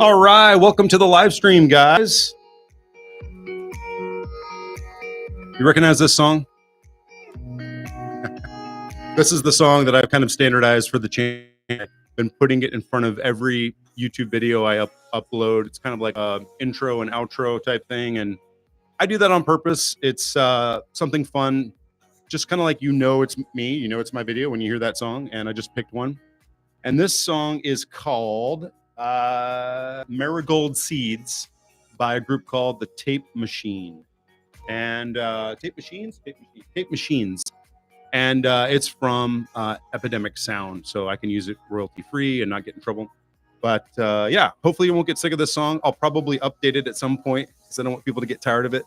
All right, welcome to the live stream, guys. You recognize this song? This is the song that I've kind of standardized for the channel. I've been putting it in front of every YouTube video I upload. It's kind of like a intro and outro type thing, and I do that on purpose. It's something fun, just kind of like it's me, it's my video when you hear that song, and I just picked one. And this song is called Marigold Seeds by a group called the Tape Machine. And Tape Machines. And it's from Epidemic Sound, so I can use it royalty free and not get in trouble. But yeah, hopefully you won't get sick of this song. I'll probably update it at some point because I don't want people to get tired of it.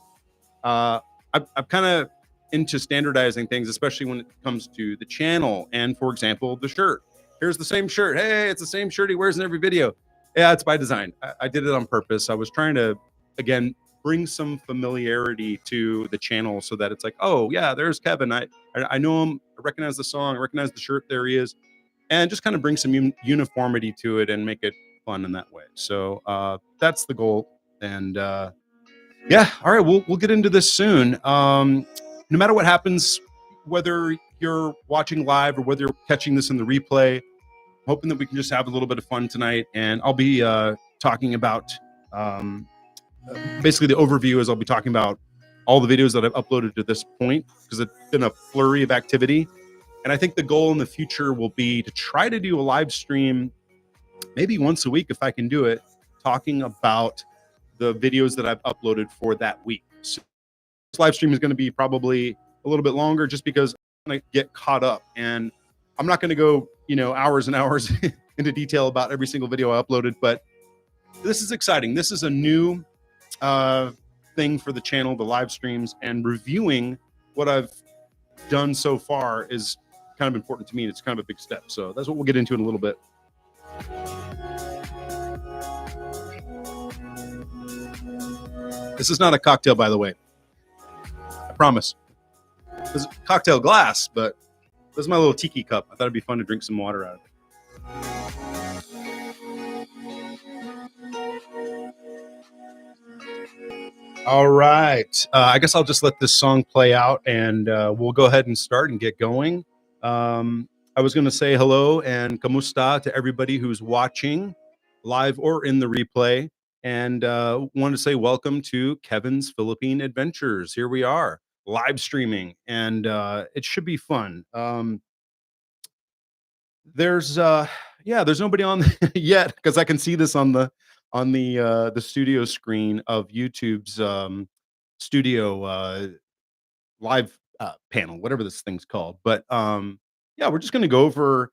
I'm kind of into standardizing things, especially when it comes to the channel. And for example, the shirt. Here's the same shirt. Hey, it's the same shirt he wears in every video. Yeah, it's by design. I did it on purpose. I was trying to, again, bring some familiarity to the channel so that it's like, oh yeah, there's Kevin. I know him. I recognize the song. I recognize the shirt. There he is. And just kind of bring some uniformity to it and make it fun in that way. So that's the goal. And yeah, all right, we'll get into this soon. No matter what happens, whether you're watching live or whether you're catching this in the replay, hoping that we can just have a little bit of fun tonight. And I'll be talking about basically the overview is I'll be talking about all the videos that I've uploaded to this point because it's been a flurry of activity. And I think the goal in the future will be to try to do a live stream maybe once a week if I can do it, talking about the videos that I've uploaded for that week. So this live stream is going to be probably a little bit longer just because I'm going to get caught up, and I'm not going to go, hours and hours into detail about every single video I uploaded, but this is exciting. This is a new thing for the channel, the live streams, and reviewing what I've done so far is kind of important to me, and it's kind of a big step. So that's what we'll get into in a little bit. This is not a cocktail, by the way. I promise. This is a cocktail glass, but this is my little tiki cup. I thought it'd be fun to drink some water out of it. All right. I guess I'll just let this song play out, and we'll go ahead and start and get going. I was going to say hello and kamusta to everybody who's watching live or in the replay, and wanted to say welcome to Kevin's Philippine Adventures. Here we are, live streaming, and it should be fun. There's nobody on yet because I can see this on the studio screen of YouTube's studio live panel, whatever this thing's called. But yeah, we're just going to go over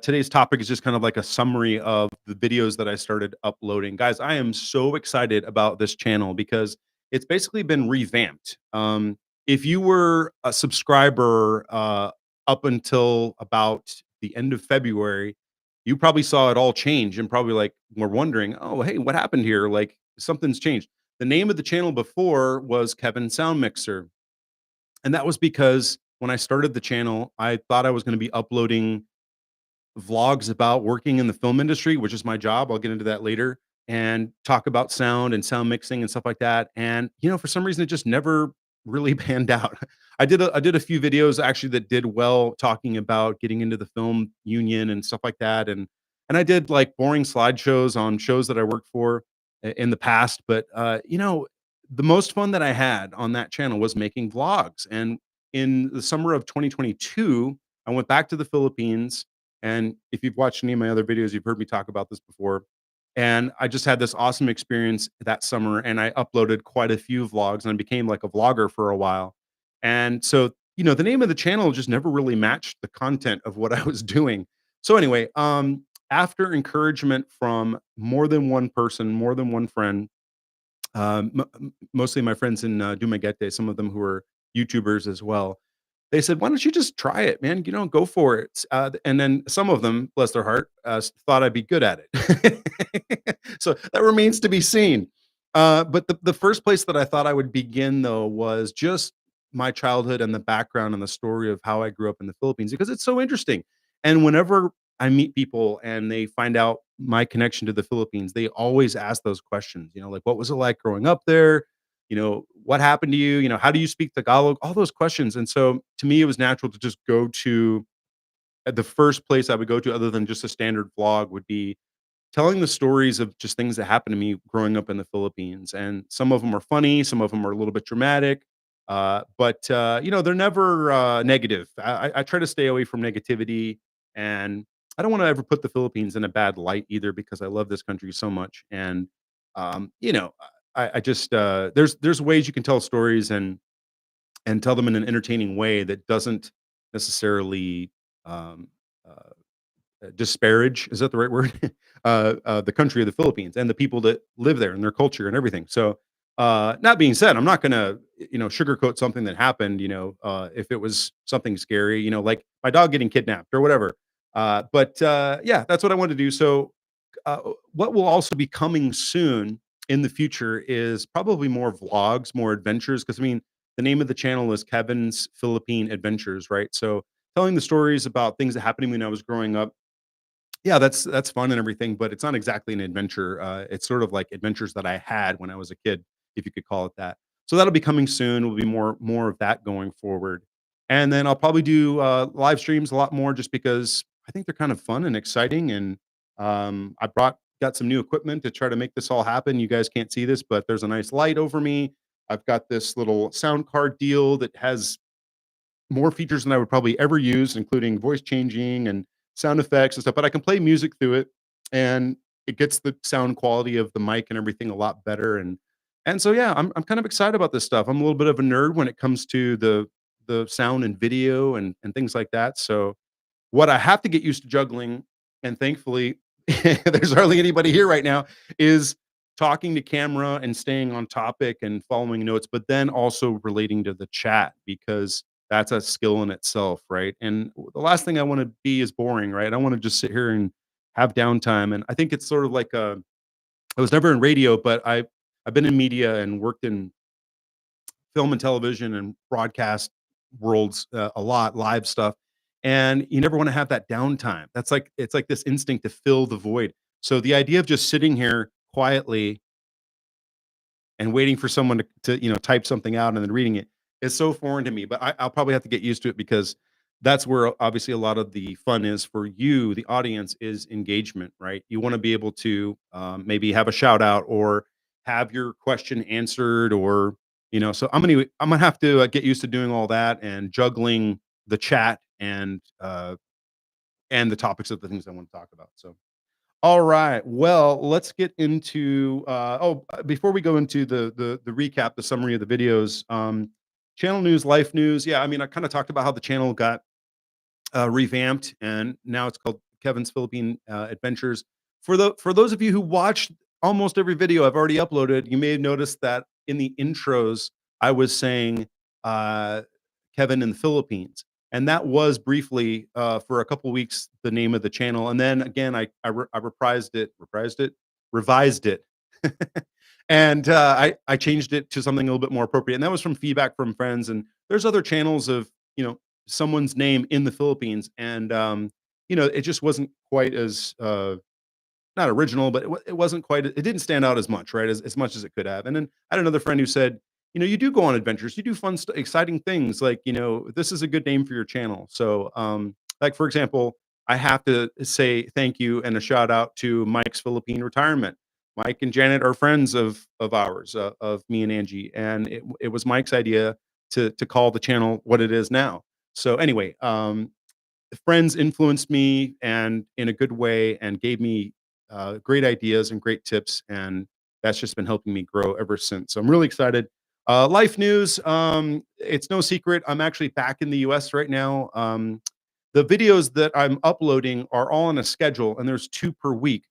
today's topic is just kind of like a summary of the videos that I started uploading. Guys, I am so excited about this channel because it's basically been revamped. If you were a subscriber up until about the end of February, you probably saw it all change and probably like were wondering, oh, hey, what happened here? Like something's changed. The name of the channel before was Kevin Sound Mixer. And that was because when I started the channel, I thought I was going to be uploading vlogs about working in the film industry, which is my job. I'll get into that later, and talk about sound and sound mixing and stuff like that. And, for some reason, it just never really panned out. I did a few videos actually that did well talking about getting into the film union and stuff like that. And I did like boring slideshows on shows that I worked for in the past. But, the most fun that I had on that channel was making vlogs. And in the summer of 2022, I went back to the Philippines. And if you've watched any of my other videos, you've heard me talk about this before. And I just had this awesome experience that summer, and I uploaded quite a few vlogs, and I became like a vlogger for a while. And so, the name of the channel just never really matched the content of what I was doing. So anyway, after encouragement from more than one person, more than one friend, mostly my friends in Dumaguete, some of them who are YouTubers as well, they said, "Why don't you just try it, man? Go for it." And then some of them, bless their heart, thought I'd be good at it. So that remains to be seen. But the first place that I thought I would begin, though, was just my childhood and the background and the story of how I grew up in the Philippines, because it's so interesting. And whenever I meet people and they find out my connection to the Philippines, they always ask those questions, like, "What was it like growing up there?" "What happened to you?" "How do you speak Tagalog?" All those questions, and so, to me, it was natural to just go to the first place I would go to other than just a standard vlog would be telling the stories of just things that happened to me growing up in the Philippines, and some of them are funny, some of them are a little bit dramatic, but they're never, negative. I try to stay away from negativity, and I don't wanna ever put the Philippines in a bad light either because I love this country so much, and, I just, there's ways you can tell stories and tell them in an entertaining way that doesn't necessarily, um, uh disparage, is that the right word? The country of the Philippines and the people that live there and their culture and everything. So, not being said, I'm not gonna, sugarcoat something that happened, if it was something scary, like my dog getting kidnapped or whatever. But yeah, that's what I want to do. So, what will also be coming soon in the future is probably more vlogs, more adventures. Because I mean, the name of the channel is Kevin's Philippine Adventures, right? So, telling the stories about things that happened to me when I was growing up, yeah, that's fun and everything, but it's not exactly an adventure. It's sort of like adventures that I had when I was a kid, if you could call it that. So that'll be coming soon. Will be more of that going forward, and then I'll probably do live streams a lot more, just because I think they're kind of fun and exciting. And I got some new equipment to try to make this all happen. You guys can't see this, but there's a nice light over me. I've got this little sound card deal that has more features than I would probably ever use, including voice changing and sound effects and stuff, but I can play music through it, and it gets the sound quality of the mic and everything a lot better, and so, yeah, I'm kind of excited about this stuff. I'm a little bit of a nerd when it comes to the sound and video and things like that. So, what I have to get used to juggling, and thankfully, there's hardly anybody here right now, is talking to camera and staying on topic and following notes, but then also relating to the chat because that's a skill in itself, right? And the last thing I want to be is boring, right? I want to just sit here and have downtime. And I think it's sort of like I was never in radio, but I've been in media and worked in film and television and broadcast worlds, a lot, live stuff, and you never wanna have that downtime. It's like this instinct to fill the void. So the idea of just sitting here quietly and waiting for someone to type something out and then reading it is so foreign to me, but I'll probably have to get used to it because that's where obviously a lot of the fun is for you, the audience, is engagement, right? You wanna be able to, maybe have a shout out or have your question answered, or, so I'm gonna have to, get used to doing all that and juggling the chat and the topics of the things I wanna talk about. So, all right. Well, let's get into before we go into the recap, the summary of the videos, channel news, life news. Yeah, I mean, I kind of talked about how the channel got revamped, and now it's called Kevin's Philippine Adventures. For those of you who watched almost every video I've already uploaded, you may have noticed that in the intros I was saying uh, Kevin in the Philippines, and that was briefly for a couple weeks the name of the channel, and then again I revised it, and I changed it to something a little bit more appropriate, and that was from feedback from friends. And there's other channels of you know someone's name in the Philippines, and it just wasn't quite as not original, but it wasn't quite, it didn't stand out as much, right, as much as it could have. And then I had another friend who said, "You do go on adventures, you do fun, exciting things. Like, this is a good name for your channel." So, like for example, I have to say thank you and a shout out to Mike's Philippine Retirement. Mike and Janet are friends of ours, of me and Angie, and it was Mike's idea to call the channel what it is now. So anyway, friends influenced me and in a good way and gave me great ideas and great tips, and that's just been helping me grow ever since. So I'm really excited. Life news. It's no secret I'm actually back in the US right now. The videos that I'm uploading are all on a schedule, and there's two per week.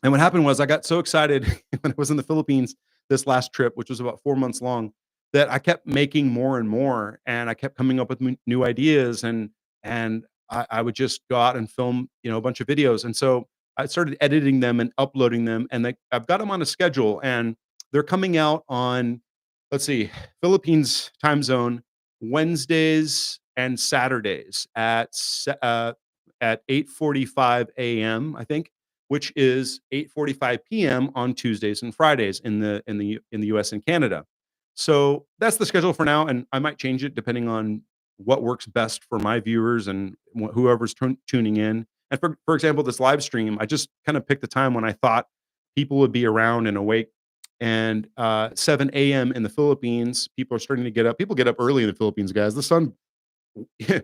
And what happened was I got so excited when I was in the Philippines this last trip, which was about 4 months long, that I kept making more and more, and I kept coming up with new ideas, and I would just go out and film, a bunch of videos. And so I started editing them and uploading them, and I've got them on a schedule, and they're coming out on, let's see, Philippines time zone, Wednesdays and Saturdays at 8:45 a.m. I think, which is 8:45 p.m. on Tuesdays and Fridays in the US and Canada. So that's the schedule for now, and I might change it depending on what works best for my viewers and whoever's tuning in. And for example, this live stream, I just kind of picked the time when I thought people would be around and awake. And 7 a.m. in the Philippines, people are starting to get up. People get up early in the Philippines, guys. The sun, the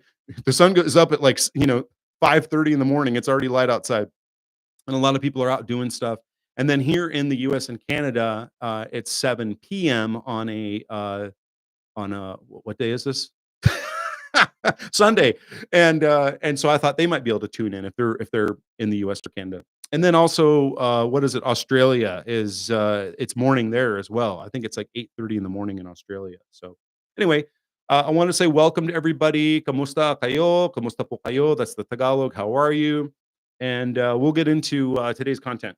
sun goes up at like 5:30 in the morning. It's already light outside, and a lot of people are out doing stuff. And then here in the U.S. and Canada, it's 7 p.m. on a what day is this? Sunday. And so I thought they might be able to tune in if they're in the US or Canada. And then also what is it? Australia is it's morning there as well. I think it's like 8:30 in the morning in Australia. So anyway, I want to say welcome to everybody. Kamusta kayo? Kamusta po kayo? That's the Tagalog. How are you? And we'll get into today's content.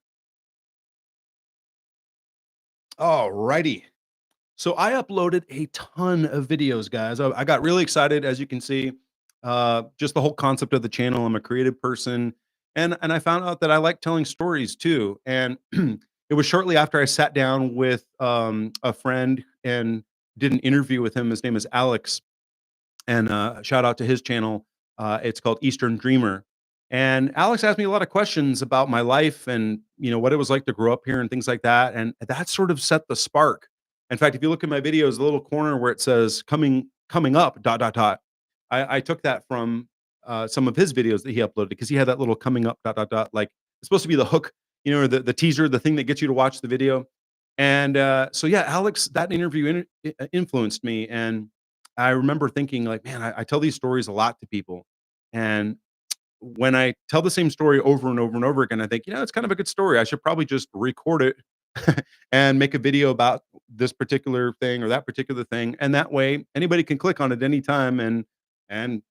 All righty. So I uploaded a ton of videos, guys. I got really excited, as you can see. Just the whole concept of the channel. I'm a creative person, and I found out that I like telling stories too. And it was shortly after I sat down with a friend and did an interview with him. His name is Alex, and shout out to his channel. It's called Eastern Dreamer. And Alex asked me a lot of questions about my life and what it was like to grow up here and things like that. And that sort of set the spark. In fact, if you look at my videos, the little corner where it says coming up dot dot dot, I took that from some of his videos that he uploaded because he had that little coming up dot dot dot, like it's supposed to be the hook, or the teaser, the thing that gets you to watch the video. And so yeah, Alex, that interview influenced me, and I remember thinking like, man, I tell these stories a lot to people, and when I tell the same story over and over and over again, I think, it's kind of a good story. I should probably just record it and make a video about this particular thing or that particular thing, and that way anybody can click on it anytime and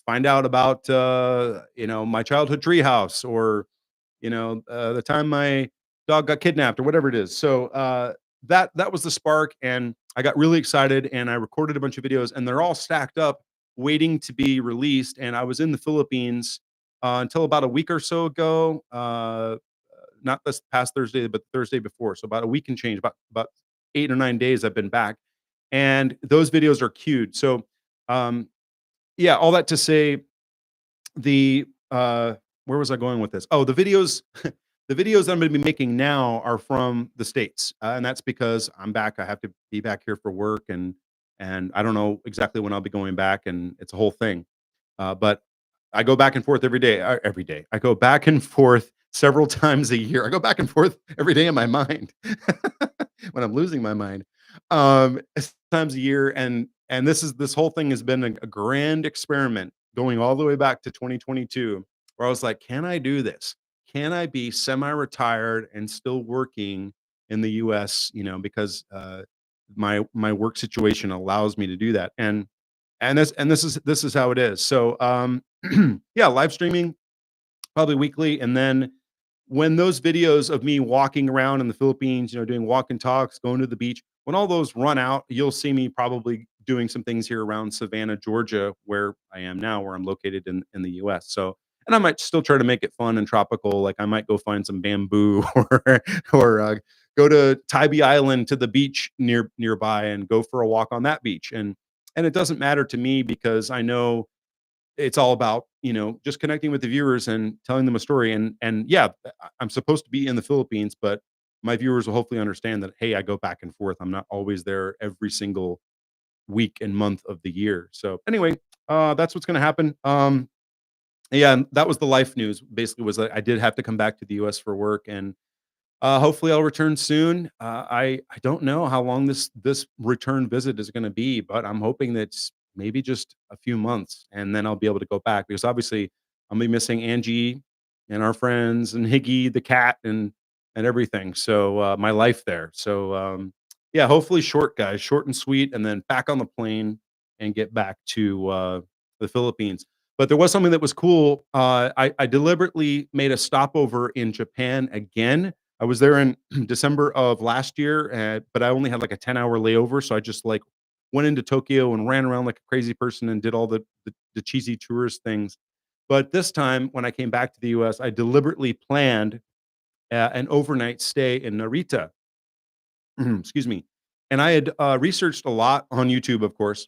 find out about my childhood treehouse, or the time my dog got kidnapped or whatever it is. So that was the spark, and I got really excited, and I recorded a bunch of videos, and they're all stacked up, waiting to be released. And I was in the Philippines until about a week or so ago. Not this past Thursday, but Thursday before. So about a week and change, about 8 or 9 days I've been back, and those videos are queued. So um, yeah, all that to say, the where was I going with this? Oh, the videos the videos that I'm gonna be making now are from the States, and that's because I'm back. I have to be back here for work, and I don't know exactly when I'll be going back, and it's a whole thing. But I go back and forth every day. Every day, I go back and forth several times a year. I go back and forth every day in my mind when I'm losing my mind. Times a year, and this whole thing has been a grand experiment going all the way back to 2022, where I was like, can I do this? Can I be semi-retired and still working in the US, because my work situation allows me to do that. And this is how it is. So yeah, live streaming probably weekly. And then when those videos of me walking around in the Philippines, doing walk and talks, going to the beach, when all those run out, you'll see me probably doing some things here around Savannah, Georgia, where I am now, where I'm located in the US. So, and I might still try to make it fun and tropical. Like I might go find some bamboo or go to Tybee Island to the beach nearby and go for a walk on that beach. And it doesn't matter to me because I know it's all about just connecting with the viewers and telling them a story. And yeah, I'm supposed to be in the Philippines, but my viewers will hopefully understand that, hey, I go back and forth. I'm not always there every single week and month of the year. So anyway, that's what's going to happen. Yeah, and that was the life news. Basically, was that I did have to come back to the US for work, and hopefully I'll return soon. I don't know how long this return visit is gonna be, but I'm hoping that it's maybe just a few months, and then I'll be able to go back, because obviously I'm gonna be missing Angie and our friends and Higgy the cat and everything. So my life there. So yeah, hopefully short, guys, short and sweet, and then back on the plane and get back to the Philippines. But there was something that was cool. I deliberately made a stopover in Japan again. I was there in December of last year, but I only had like a 10-hour layover. So I just like went into Tokyo and ran around like a crazy person and did all the cheesy tourist things. But this time, when I came back to the US, I deliberately planned. an overnight stay in Narita. Excuse me. And I had researched a lot on YouTube, of course,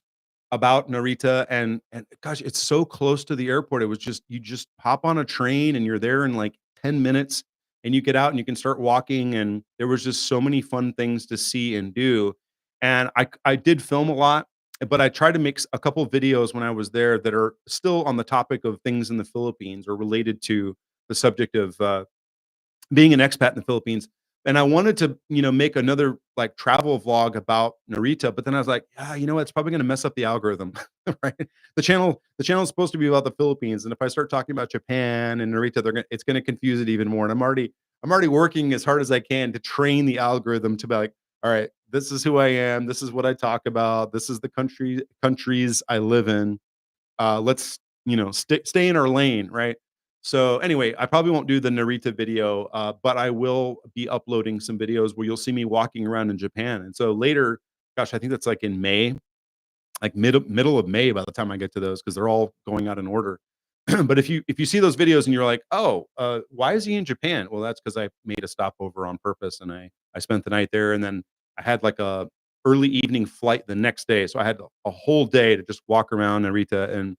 about Narita, and gosh, it's so close to the airport. It was just you just hop on a train and you're there in like 10 minutes, and you get out and you can start walking. And there was just so many fun things to see and do. And I did film a lot, but I tried to make a couple videos when I was there that are still on the topic of things in the Philippines or related to the subject of being an expat in the Philippines. And I wanted to, make another like travel vlog about Narita, but then I was like, yeah, you know what? It's probably going to mess up the algorithm, right? The channel is supposed to be about the Philippines, and if I start talking about Japan and Narita, it's going to confuse it even more. And I'm already working as hard as I can to train the algorithm to be like, all right, this is who I am, this is what I talk about, this is the countries I live in. Let's stay in our lane, right? So anyway, I probably won't do the Narita video, but I will be uploading some videos where you'll see me walking around in Japan. And so later, gosh, I think that's like in May, like middle of May by the time I get to those, because they're all going out in order. But if you see those videos and you're like, oh, why is he in Japan? Well, that's because I made a stopover on purpose, and I spent the night there, and then I had like a early evening flight the next day, so I had a whole day to just walk around Narita. And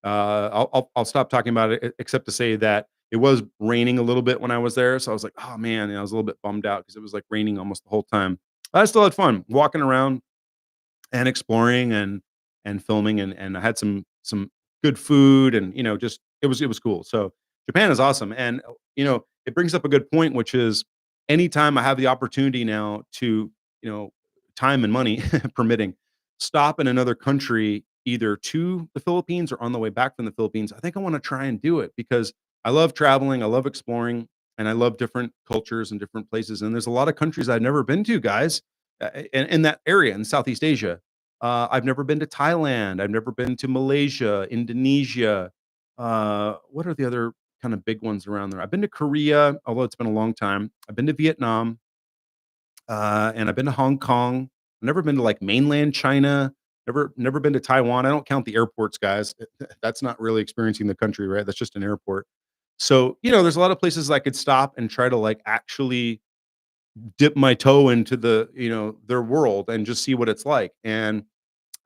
I'll stop talking about it, except to say that it was raining a little bit when I was there, so I was like, oh man, and I was a little bit bummed out because it was like raining almost the whole time. I still had fun walking around and exploring and filming, and I had some good food, and just it was cool. So Japan is awesome. And it brings up a good point, which is anytime I have the opportunity now to, you know time and money permitting, stop in another country, either to the Philippines or on the way back from the Philippines, I think I want to try and do it because I love traveling, I love exploring, and I love different cultures and different places. And there's a lot of countries I've never been to, guys, in that area in Southeast Asia. I've never been to Thailand. I've never been to Malaysia, Indonesia. What are the other kind of big ones around there? I've been to Korea, although it's been a long time. I've been to Vietnam, and I've been to Hong Kong. I've never been to like mainland China. Never been to Taiwan. I don't count the airports, guys. That's not really experiencing the country, right? That's just an airport. So there's a lot of places I could stop and try to like actually dip my toe into their world and just see what it's like. And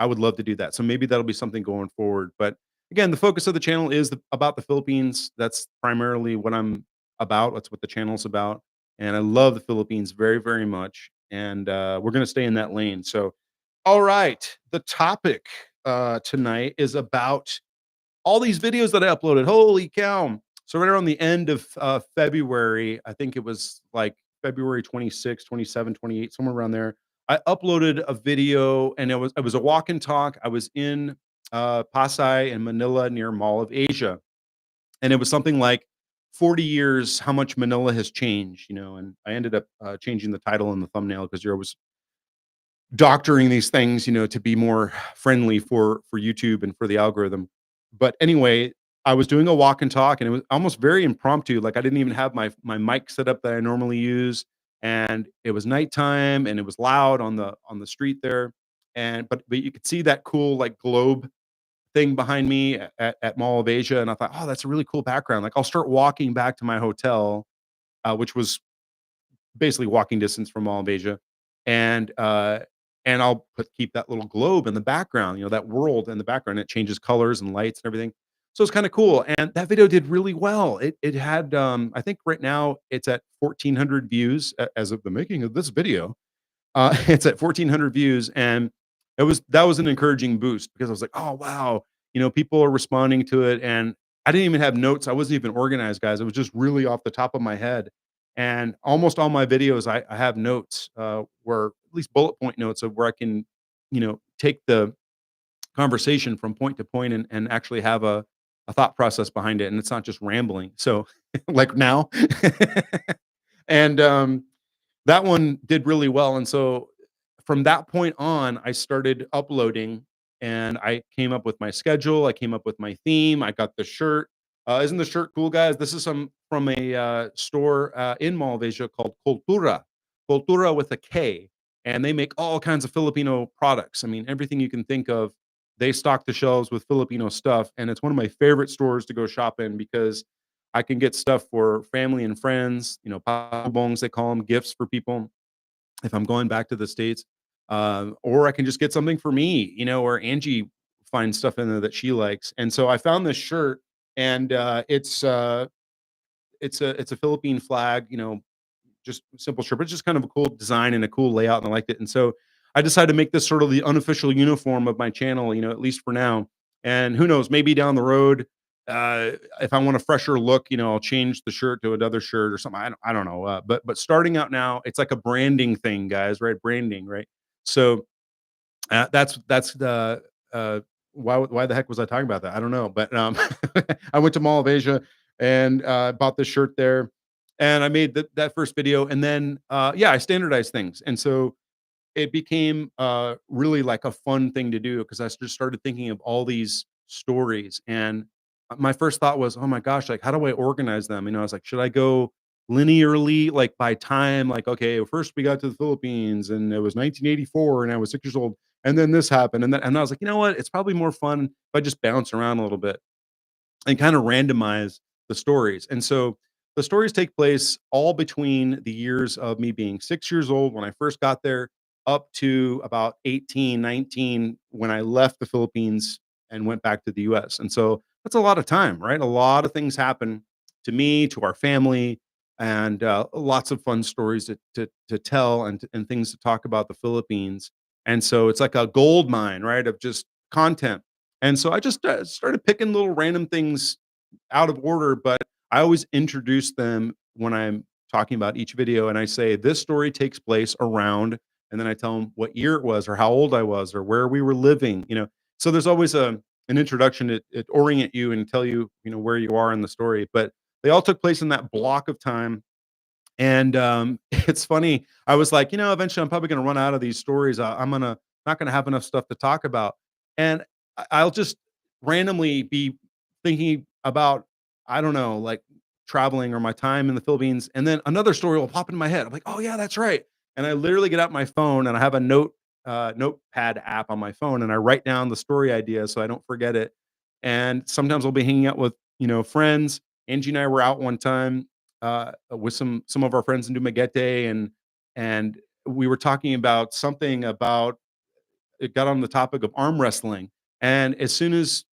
I would love to do that. So maybe that'll be something going forward. But again, the focus of the channel is about the Philippines. That's primarily what I'm about. That's what the channel's about. And I love the Philippines very, very much. And we're going to stay in that lane. So, all right. The topic tonight is about all these videos that I uploaded. Holy cow. So, right around the end of February, I think it was like February 26, 27, 28, somewhere around there. I uploaded a video, and it was a walk and talk. I was in Pasay in Manila near Mall of Asia, and it was something like 40 years how much Manila has changed, and I ended up changing the title and the thumbnail because you're always doctoring these things, to be more friendly for YouTube and for the algorithm. But anyway, I was doing a walk and talk, and it was almost very impromptu. Like I didn't even have my mic set up that I normally use, and it was nighttime, and it was loud on the street there. And but you could see that cool like globe thing behind me at Mall of Asia, and I thought, oh, that's a really cool background. Like I'll start walking back to my hotel, which was basically walking distance from Mall of Asia, and I'll keep that little globe in the background, that world in the background. It changes colors and lights and everything. So it's kind of cool. And that video did really well. It had I think right now it's at 1,400 views as of the making of this video. It's at 1,400 views, and that was an encouraging boost because I was like, oh wow, people are responding to it. And I didn't even have notes. I wasn't even organized, guys. It was just really off the top of my head. And almost all my videos, I have notes, where at least bullet point notes of where I can, take the conversation from point to point and actually have a thought process behind it. And it's not just rambling. So like now, and that one did really well. And so from that point on, I started uploading, and I came up with my schedule. I came up with my theme. I got the shirt. Isn't the shirt cool, guys? This is some from a store in Mall of Asia called Cultura. Cultura with a K. And they make all kinds of Filipino products. I mean, everything you can think of, they stock the shelves with Filipino stuff. And it's one of my favorite stores to go shop in because I can get stuff for family and friends, pasalubongs, they call them, gifts for people if I'm going back to the States. Or I can just get something for me, or Angie finds stuff in there that she likes. And so I found this shirt, and it's a Philippine flag, just simple shirt, but it's just kind of a cool design and a cool layout, and I liked it. And so I decided to make this sort of the unofficial uniform of my channel, at least for now. And who knows, maybe down the road, if I want a fresher look, I'll change the shirt to another shirt or something. I don't know. But starting out now, it's like a branding thing, guys, right? Branding, right? So that's the why the heck was I talking about that? I don't know, but I went to Mall of Asia and bought this shirt there, and I made that first video, and then yeah, I standardized things, and so it became really like a fun thing to do because I just started thinking of all these stories. And my first thought was, oh my gosh, like how do I organize them? I was like, should I go linearly, like by time? Like, okay, first we got to the Philippines and it was 1984 and I was 6 years old. And then this happened. And I was like, you know what? It's probably more fun if I just bounce around a little bit and kind of randomize the stories. And so the stories take place all between the years of me being 6 years old when I first got there up to about 18, 19 when I left the Philippines and went back to the US. And so that's a lot of time, right? A lot of things happen to me, to our family, and lots of fun stories to tell and things to talk about the Philippines. And so it's like a gold mine, right, of just content. And so I just started picking little random things out of order, but I always introduce them when I'm talking about each video, and I say this story takes place around, and then I tell them what year it was, or how old I was, or where we were living. So there's always an introduction to orient you and tell you, where you are in the story. But they all took place in that block of time, and it's funny. I was like, eventually I'm probably going to run out of these stories. I'm gonna not going to have enough stuff to talk about, and I'll just randomly be thinking about, I don't know, like traveling or my time in the Philippines, and then another story will pop into my head. I'm like, oh yeah, that's right. And I literally get out my phone and I have a notepad app on my phone, and I write down the story idea so I don't forget it. And sometimes I'll be hanging out with friends. Angie and I were out one time with some of our friends in Dumaguete, and we were talking about something about, it got on the topic of arm wrestling. And as soon as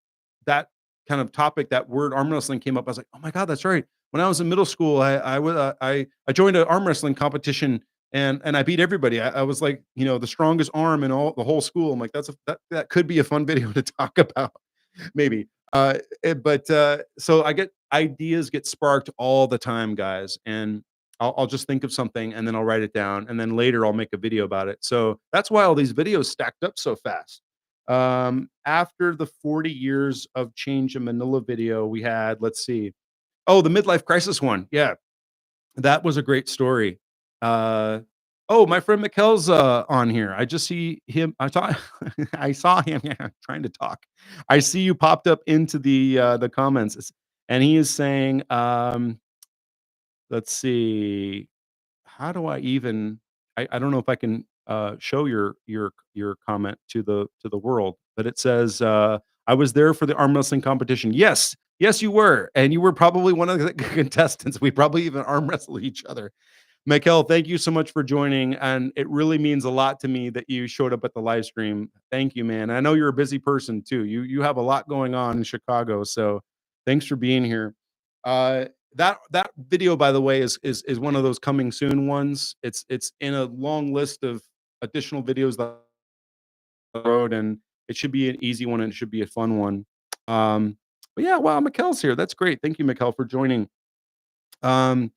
that kind of topic, that word arm wrestling came up, I was like, oh my God, that's right. When I was in middle school, I joined an arm wrestling competition, and I beat everybody. I was like, the strongest arm in all the whole school. I'm like, that could be a fun video to talk about, maybe. But so I get ideas get sparked all the time, guys, and I'll just think of something and then I'll write it down, and then later I'll make a video about it. So that's why all these videos stacked up so fast. After the 40 years of Change in Manila video, we had, let's see, oh, the midlife crisis one. Yeah, that was a great story. Uh, oh, my friend Mikkel's on here. I just see him. I saw I saw him, yeah, trying to talk. I see you popped up into the comments, and he is saying, let's see, how do I even, I don't know if I can show your comment to the world, but it says, I was there for the arm wrestling competition. Yes, yes, you were, and you were probably one of the contestants. We probably even arm wrestled each other. Michael, thank you so much for joining, and it really means a lot to me that you showed up at the live stream. Thank you, man. I know you're a busy person too. You have a lot going on in Chicago, so thanks for being here. That video, by the way, is one of those coming soon ones. It's in a long list of additional videos that I wrote, and it should be an easy one and it should be a fun one. But yeah, wow, Mikkel's here. That's great. Thank you, Mikkel, for joining. Um,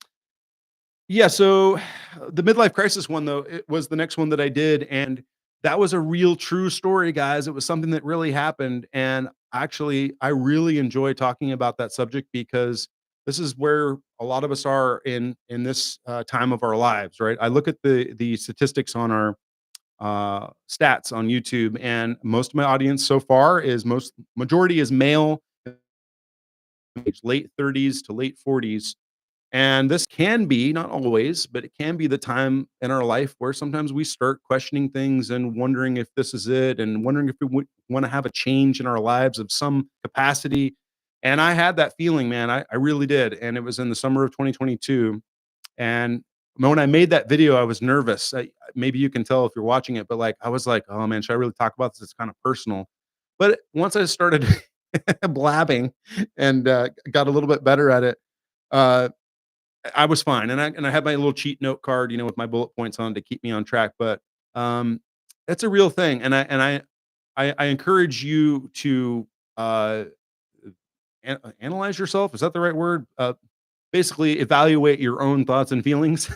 yeah, so the midlife crisis one, though, it was the next one that I did, and that was a real true story, guys. It was something that really happened, and actually, I really enjoy talking about that subject because this is where a lot of us are in this time of our lives, right? I look at the statistics on our stats on YouTube, and most of my audience so far is majority is male, late 30s to late 40s, and this can be, not always, but it can be the time in our life where sometimes we start questioning things and wondering if this is it, and wondering if we want to have a change in our lives of some capacity. And I had that feeling, man. I really did. And it was in the summer of 2022. And when I made that video, I was nervous. Maybe you can tell if you're watching it, but like I was like, "Oh man, should I really talk about this? It's kind of personal." But once I started blabbing and got a little bit better at it, uh, I was fine. And I had my little cheat note card, with my bullet points on to keep me on track. But um, it's a real thing, and I encourage you to uh, analyze yourself. Is that the right word? Basically evaluate your own thoughts and feelings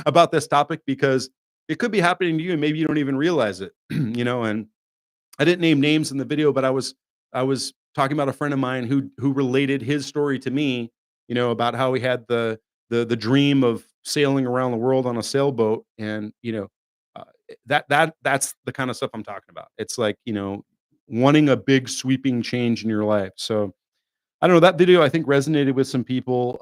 about this topic because it could be happening to you and maybe you don't even realize it. And I didn't name names in the video, but I was talking about a friend of mine who related his story to me, about how he had the dream of sailing around the world on a sailboat. And that's the kind of stuff I'm talking about. It's like, wanting a big sweeping change in your life. So I don't know, that video I think resonated with some people.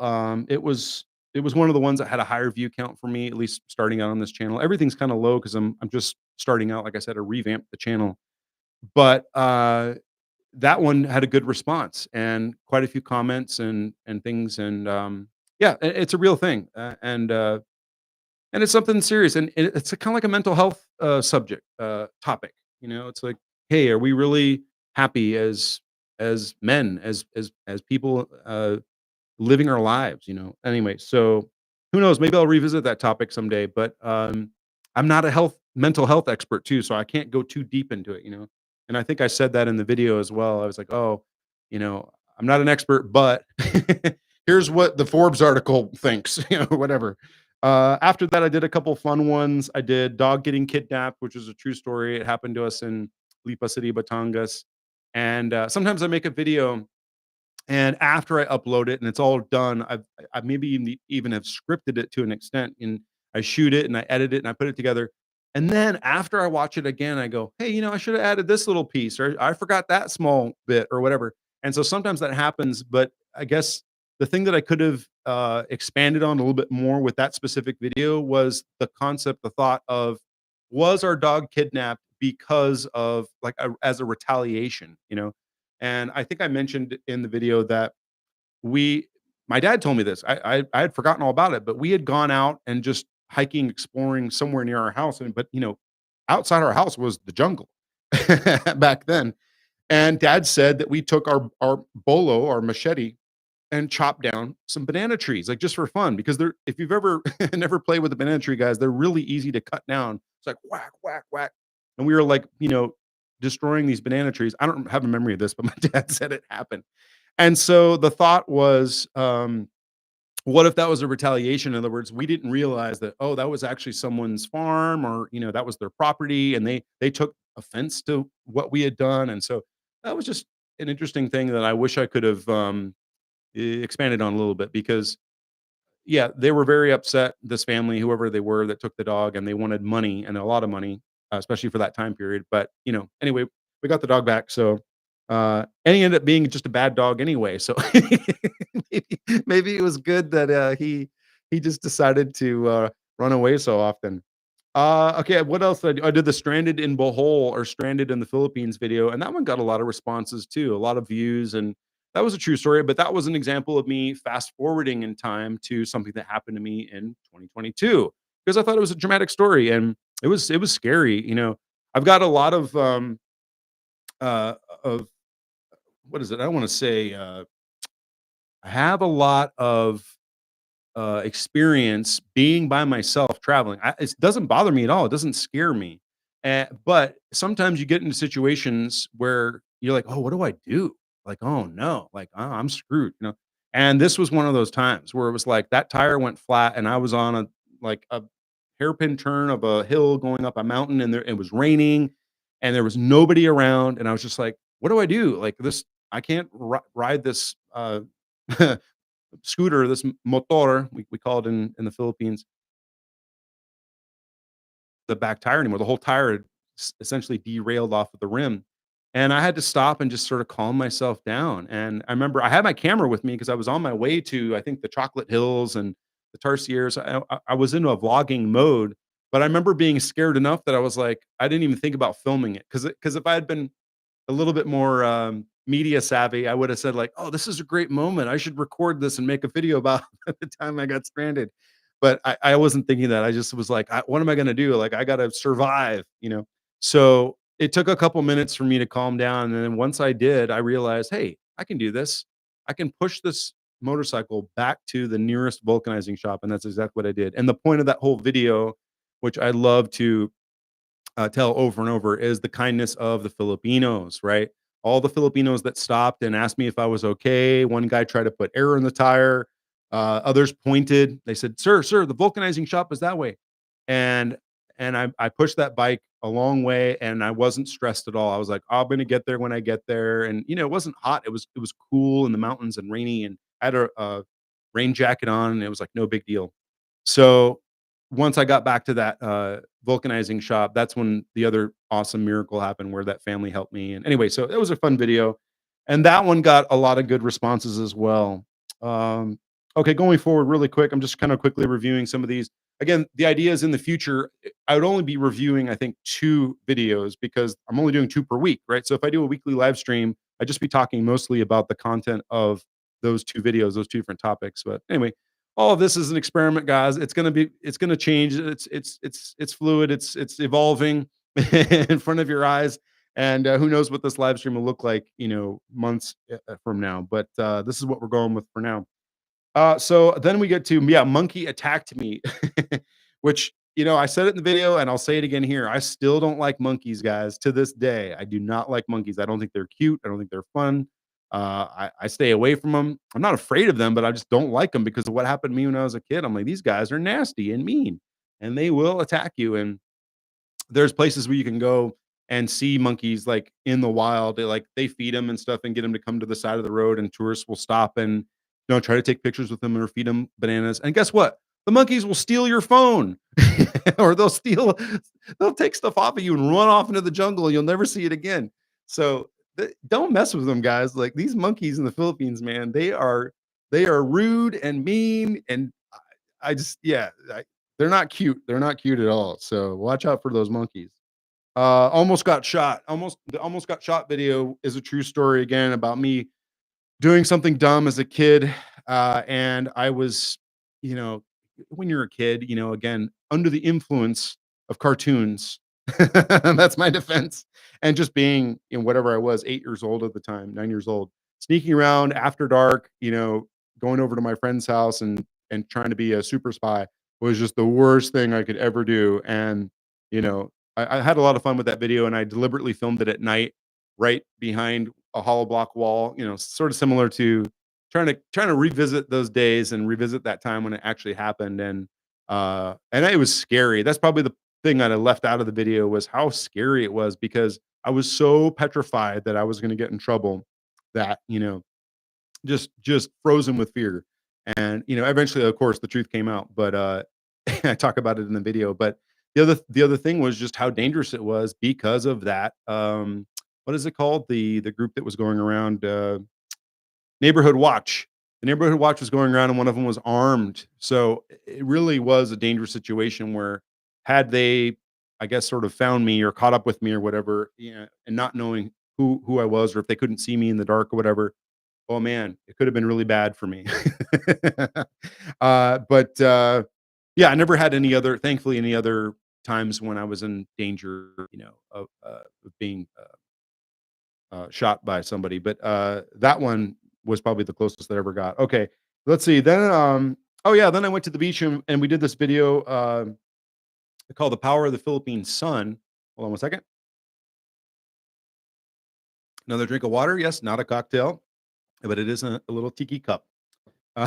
It was one of the ones that had a higher view count for me, at least starting out on this channel. Everything's kinda low because I'm just starting out, like I said, to revamp the channel. But, that one had a good response and quite a few comments and things. And, yeah, it's a real thing, and it's something serious. And it's kinda like a mental health, subject, topic. It's like, "Hey, are we really happy as men, as people, living our lives?" Anyway, so who knows? Maybe I'll revisit that topic someday. But I'm not a health mental health expert too, so I can't go too deep into it. And I think I said that in the video as well. I was like, "Oh, I'm not an expert, but here's what the Forbes article thinks," whatever. After that, I did a couple fun ones. I did dog getting kidnapped, which is a true story. It happened to us in Lipa City, Batangas. And sometimes I make a video, and after I upload it and it's all done, I maybe even have scripted it to an extent, and I shoot it and I edit it and I put it together. And then after I watch it again, I go, "Hey, I should have added this little piece, or I forgot that small bit, or whatever." And so sometimes that happens. But I guess the thing that I could have expanded on a little bit more with that specific video was the concept, the thought of, was our dog kidnapped because of, like, as a retaliation? And I think I mentioned in the video that we my dad told me this. I had forgotten all about it, but we had gone out and just hiking, exploring somewhere near our house. And but outside our house was the jungle back then. And dad said that we took our bolo, our machete, and chopped down some banana trees, like, just for fun, because they're, if you've ever never played with a banana tree, guys, they're really easy to cut down. It's like whack, whack, whack. And we were like, destroying these banana trees. I don't have a memory of this, but my dad said it happened. And so the thought was, what if that was a retaliation? In other words, we didn't realize that, oh, that was actually someone's farm, or that was their property, and they took offense to what we had done. And so that was just an interesting thing that I wish I could have expanded on a little bit, because yeah, they were very upset, this family, whoever they were that took the dog, and they wanted money, and a lot of money, especially for that time period. But, anyway, we got the dog back. So, and he ended up being just a bad dog anyway. So maybe it was good that he just decided to run away so often. Okay, what else did I do? I did the stranded in Bohol, or stranded in the Philippines video, and that one got a lot of responses too, a lot of views. And that was a true story. But that was an example of me fast forwarding in time to something that happened to me in 2022, because I thought it was a dramatic story. And it was scary. I've got a lot of, what is it? I want to say, I have a lot of experience being by myself traveling. It doesn't bother me at all. It doesn't scare me. But sometimes you get into situations where you're like, "Oh, what do I do?" Like, "Oh no, like, I'm screwed." And this was one of those times where it was like that tire went flat, and I was on a hairpin turn of a hill going up a mountain, and it was raining, and there was nobody around, and I was just like, "What do I do? Like this, I can't ride this." Scooter, this motor, we call it in the Philippines, the back tire anymore. The whole tire had essentially derailed off of the rim. And I had to stop and just sort of calm myself down. And I remember I had my camera with me because I was on my way to, I think, the Chocolate Hills and the Tarsiers. I was into a vlogging mode, but I remember being scared enough that I was like, I didn't even think about filming it, because if I had been a little bit more, media savvy, I would have said like, "Oh, this is a great moment. I should record this and make a video about the time I got stranded." But I wasn't thinking that. I just was like, "What am I gonna do? Like, I gotta survive," you know? So it took a couple minutes for me to calm down. And then once I did, I realized, hey, I can do this. I can push this motorcycle back to the nearest vulcanizing shop. And that's exactly what I did. And the point of that whole video, which I love to tell over and over, is the kindness of the Filipinos, right? All the Filipinos that stopped and asked me if I was okay. One guy tried to put air in the tire. Others pointed. They said, "Sir, the vulcanizing shop is that way." And I pushed that bike a long way, and I wasn't stressed at all. I was like, "I'm gonna get there when I get there." And it wasn't hot. It was cool in the mountains and rainy, and I had a rain jacket on, and it was like no big deal. So once I got back to that vulcanizing shop, that's when the other awesome miracle happened where that family helped me. And anyway, so it was a fun video. And that one got a lot of good responses as well. Um, okay, going forward really quick, I'm just kind of quickly reviewing some of these. Again, the idea is in the future, I would only be reviewing, I think, 2 videos because I'm only doing 2 per week, right? So if I do a weekly live stream, I'd just be talking mostly about the content of those 2 videos, those 2 different topics. But anyway, all of this is an experiment, guys. It's gonna change. It's fluid. It's evolving in front of your eyes. And who knows what this live stream will look like, months from now. But this is what we're going with for now. So then we get to, yeah, monkey attacked me, which, I said it in the video and I'll say it again here. I still don't like monkeys, guys, to this day. I do not like monkeys. I don't think they're cute. I don't think they're fun. I stay away from them. I'm not afraid of them, but I just don't like them because of what happened to me when I was a kid. I'm like, these guys are nasty and mean, and they will attack you. And there's places where you can go and see monkeys like in the wild. They feed them and stuff and get them to come to the side of the road, and tourists will stop and try to take pictures with them or feed them bananas. And guess what? The monkeys will steal your phone, or they'll take stuff off of you and run off into the jungle. And you'll never see it again. So don't mess with them, guys. Like these monkeys in the Philippines, man, they are rude and mean, and I just yeah, they're not cute. They're not cute at all. So watch out for those monkeys. Almost got shot. The almost got shot video is a true story again about me doing something dumb as a kid. And I was, you know, when you're a kid, again, under the influence of cartoons. That's my defense. And just being in whatever I was, 8 years old at the time, 9 years old, sneaking around after dark, going over to my friend's house and trying to be a super spy was just the worst thing I could ever do. And, I had a lot of fun with that video, and I deliberately filmed it at night right behind a hollow block wall, sort of similar to trying to revisit those days and revisit that time when it actually happened. And it was scary. That's probably the thing that I left out of the video, was how scary it was, because I was so petrified that I was going to get in trouble, that, just frozen with fear. And, eventually, of course, the truth came out, but I talk about it in the video. But the other thing was just how dangerous it was because of that. What is it called? The group that was going around, Neighborhood Watch. The Neighborhood Watch was going around, and one of them was armed. So it really was a dangerous situation where, had they, I guess, sort of found me or caught up with me or whatever, and not knowing who I was, or if they couldn't see me in the dark or whatever, oh man, it could have been really bad for me. But yeah, I never had thankfully, any other times when I was in danger, of being shot by somebody. But that one was probably the closest that I ever got. Okay, let's see. Then, oh yeah, then I went to the beach, and we did this video called "The Power of the Philippine Sun." Hold on one second. Another drink of water. Yes, not a cocktail, but it is a little tiki cup. We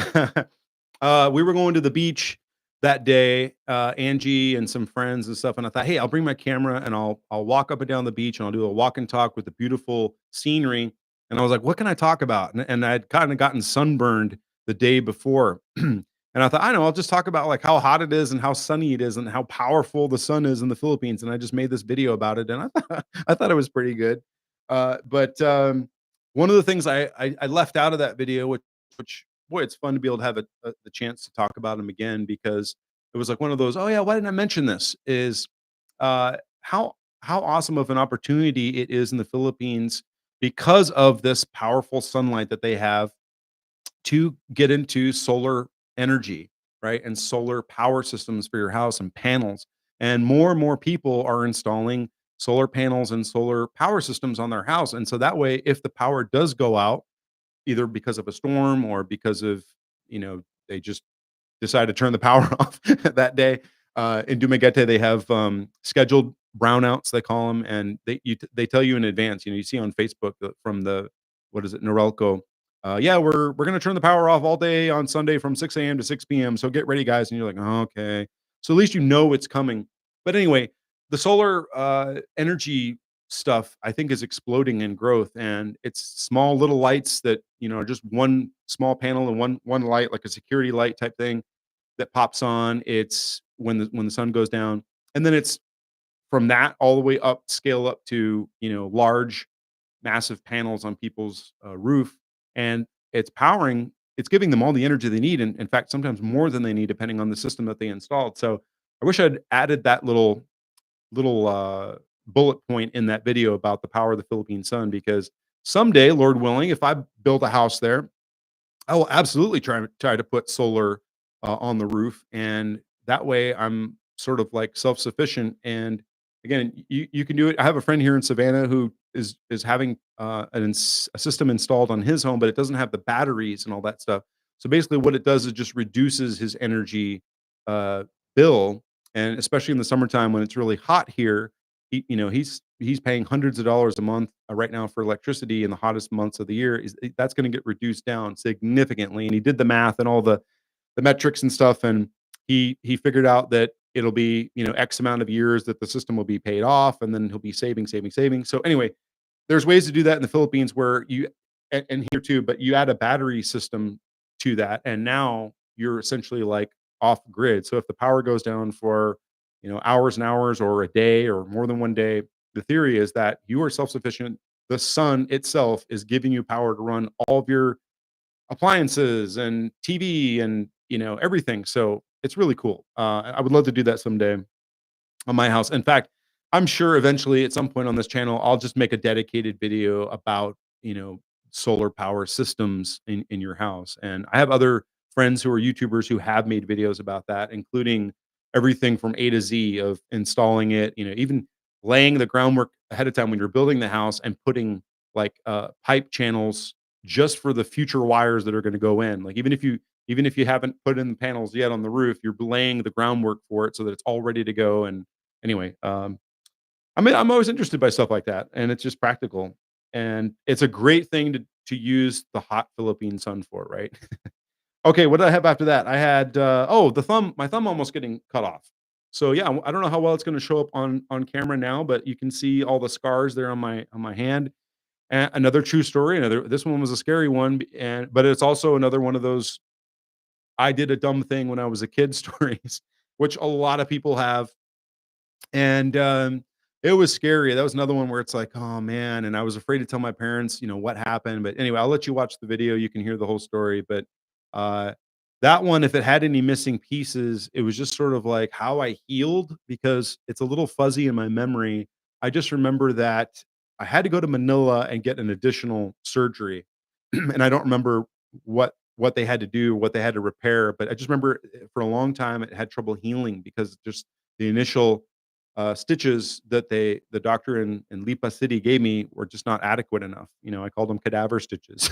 were going to the beach that day, Angie and some friends and stuff, and I thought, hey, I'll bring my camera and I'll walk up and down the beach, and I'll do a walk and talk with the beautiful scenery. And I was like, what can I talk about? And I'd kind of gotten sunburned the day before. And I thought, I know, I'll just talk about like how hot it is and how sunny it is and how powerful the sun is in the Philippines. And I just made this video about it, and I thought it was pretty good. But one of the things I left out of that video, which boy, it's fun to be able to have the chance to talk about them again, because it was like one of those, oh yeah, why didn't I mention this? Is how awesome of an opportunity it is in the Philippines, because of this powerful sunlight that they have to get into solar energy, right? And solar power systems for your house and panels. And more people are installing solar panels and solar power systems on their house. And so that way, if the power does go out, either because of a storm or because of, they just decide to turn the power off that day. In Dumaguete, they have scheduled brownouts, they call them, and they tell you in advance. You see on Facebook from the what is it, Norelco? Yeah, we're gonna turn the power off all day on Sunday from 6 a.m. to 6 p.m. So get ready, guys. And you're like, oh, okay. So at least you know it's coming. But anyway, the solar energy stuff I think is exploding in growth, and it's small little lights that are just one small panel and one light, like a security light type thing that pops on. It's when the sun goes down, and then it's from that all the way up, scale up to large, massive panels on people's roof, and it's giving them all the energy they need, and in fact, sometimes more than they need, depending on the system that they installed. So I wish I'd added that little bullet point in that video about the power of the Philippine sun, because someday, Lord willing, if I build a house there, I will absolutely try to put solar on the roof, and that way I'm sort of like self-sufficient. And again, you can do it. I have a friend here in Savannah who is having a system installed on his home, but it doesn't have the batteries and all that stuff. So basically, what it does is just reduces his energy uh, bill, and especially in the summertime when it's really hot here, he's paying hundreds of dollars a month right now for electricity in the hottest months of the year. That's going to get reduced down significantly. And he did the math and all the metrics and stuff, and he figured out that it'll be X amount of years that the system will be paid off, and then he'll be saving. So anyway, there's ways to do that in the Philippines where and here too, but you add a battery system to that, and now you're essentially like off grid. So if the power goes down for hours and hours or a day or more than one day, the theory is that you are self-sufficient. The sun itself is giving you power to run all of your appliances and TV and everything. So it's really cool. I would love to do that someday on my house. In fact, I'm sure eventually at some point on this channel, I'll just make a dedicated video about, solar power systems in your house. And I have other friends who are YouTubers who have made videos about that, including everything from A to Z of installing it, even laying the groundwork ahead of time when you're building the house and putting like pipe channels just for the future wires that are going to go in. Like even if you haven't put in the panels yet on the roof, you're laying the groundwork for it so that it's all ready to go. And anyway, I mean, I'm always interested by stuff like that, and it's just practical, and it's a great thing to use the hot Philippine sun for, right? Okay, what did I have after that? I had my thumb almost getting cut off. So yeah, I don't know how well it's going to show up on camera now, but you can see all the scars there on my hand. And another true story. Another This one was a scary one, but it's also another one of those I did a dumb thing when I was a kid stories, which a lot of people have. And it was scary. That was another one where it's like, oh man. And I was afraid to tell my parents, what happened. But anyway, I'll let you watch the video. You can hear the whole story. But uh, that one, if it had any missing pieces, it was just sort of like how I healed, because it's a little fuzzy in my memory. I just remember that I had to go to Manila and get an additional surgery. And I don't remember what they had to do, what they had to repair. But I just remember for a long time it had trouble healing because just the initial stitches that the doctor in Lipa City gave me were just not adequate enough. I called them cadaver stitches,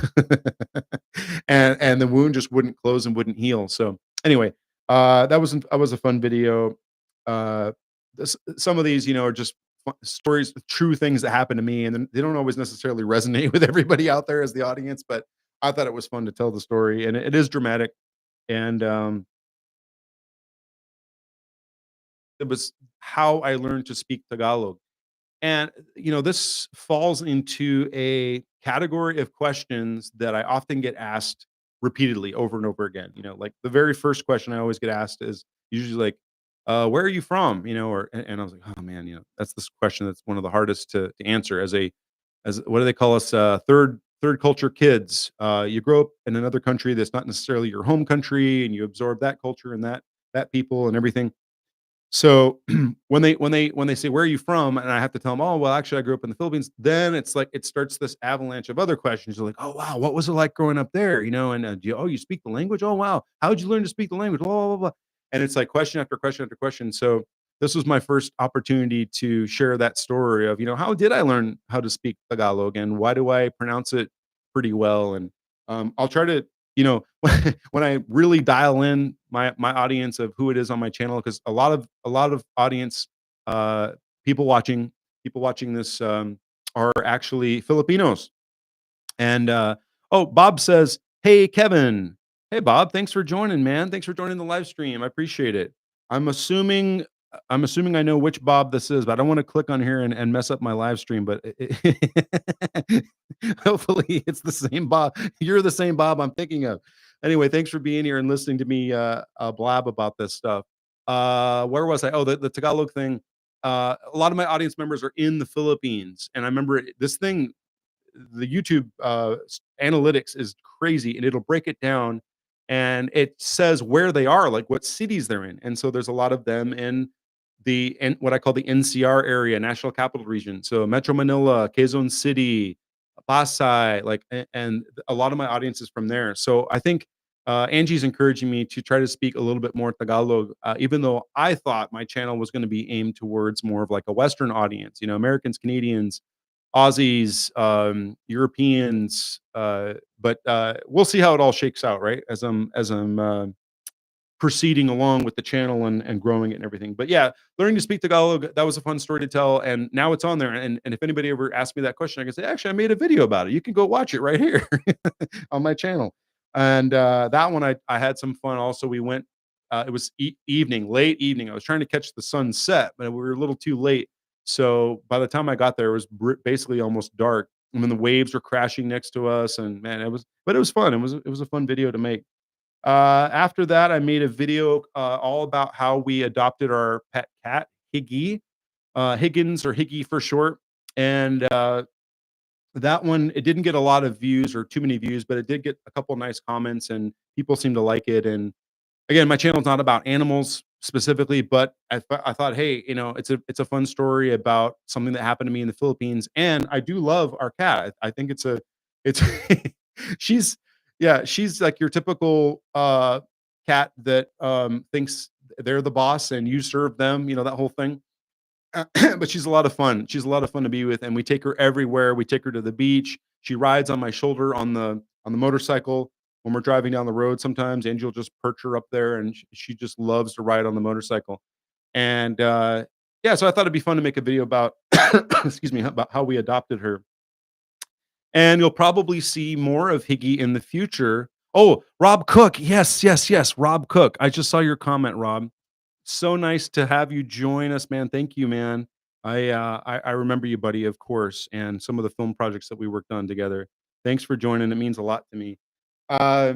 and the wound just wouldn't close and wouldn't heal. So anyway, that was a fun video. Uh, some of these, are just stories, true things that happen to me, and they don't always necessarily resonate with everybody out there as the audience. But I thought it was fun to tell the story, and it is dramatic. And it was how I learned to speak Tagalog. And, this falls into a category of questions that I often get asked repeatedly over and over again. Like the very first question I always get asked is usually like, where are you from? And I was like, oh man, that's this question that's one of the hardest to answer as what do they call us? Third culture kids. You grow up in another country that's not necessarily your home country, and you absorb that culture and that people and everything. So when they say, "Where are you from?" and I have to tell them, "Oh, well, actually, I grew up in the Philippines," then it's like it starts this avalanche of other questions. You're like, "Oh, wow, what was it like growing up there?" And you speak the language? Oh, wow, how'd you learn to speak the language? Blah blah blah. Blah." And it's like question after question after question. So this was my first opportunity to share that story of how did I learn how to speak Tagalog and why do I pronounce it pretty well? And I'll try to when I really dial in my audience of who it is on my channel, because a lot of audience, uh, people watching people watching this are actually Filipinos. And oh, Bob says, "Hey, Kevin. Hey, Bob. Thanks for joining, man. Thanks for joining the live stream. I appreciate it. I'm assuming I'm assuming I know which Bob this is, but I don't want to click on here and mess up my live stream. But hopefully, it's the same Bob. You're the same Bob I'm thinking of. Anyway, thanks for being here and listening to me blab about this stuff. Where was I? Oh, the Tagalog thing. A lot of my audience members are in the Philippines, and I remember this thing, the YouTube analytics is crazy, and it'll break it down, and it says where they are, like what cities they're in. And so there's a lot of them in what I call the NCR area, National Capital Region. So Metro Manila, Quezon City, Pasay, and a lot of my audience is from there. So I think Angie's encouraging me to try to speak a little bit more Tagalog, even though I thought my channel was going to be aimed towards more of like a Western audience, Americans, Canadians, Aussies, Europeans, but we'll see how it all shakes out, right? As I'm proceeding along with the channel and growing it and everything. But yeah, learning to speak Tagalog, that was a fun story to tell, and now it's on there. And if anybody ever asks me that question, I can say, actually, I made a video about it. You can go watch it right here on my channel. And that one, I had some fun. Also, we went. It was evening, late evening. I was trying to catch the sunset, but we were a little too late. So by the time I got there, it was basically almost dark. And then the waves were crashing next to us, and man, but it was fun. It was a fun video to make. After that, I made a video all about how we adopted our pet cat, Higgy, Higgins or Higgy for short. And that one, it didn't get a lot of views or too many views, but it did get a couple nice comments, and people seem to like it. And again, my channel is not about animals specifically, but I thought, hey, it's a fun story about something that happened to me in the Philippines, and I do love our cat. I think it's she's yeah, she's like your typical cat that thinks they're the boss and you serve them, that whole thing. But she's a lot of fun. She's a lot of fun to be with, and we take her everywhere. We take her to the beach. She rides on my shoulder on the motorcycle when we're driving down the road. Sometimes Angie will just perch her up there, and she just loves to ride on the motorcycle. And yeah, so I thought it'd be fun to make a video about excuse me, about how we adopted her. And you'll probably see more of Higgy in the future. Oh, Rob Cook. Yes, yes, yes. Rob Cook. I just saw your comment, Rob. So nice to have you join us, man. Thank you, man. I remember you, buddy, of course, and some of the film projects that we worked on together. Thanks for joining. It means a lot to me. Uh,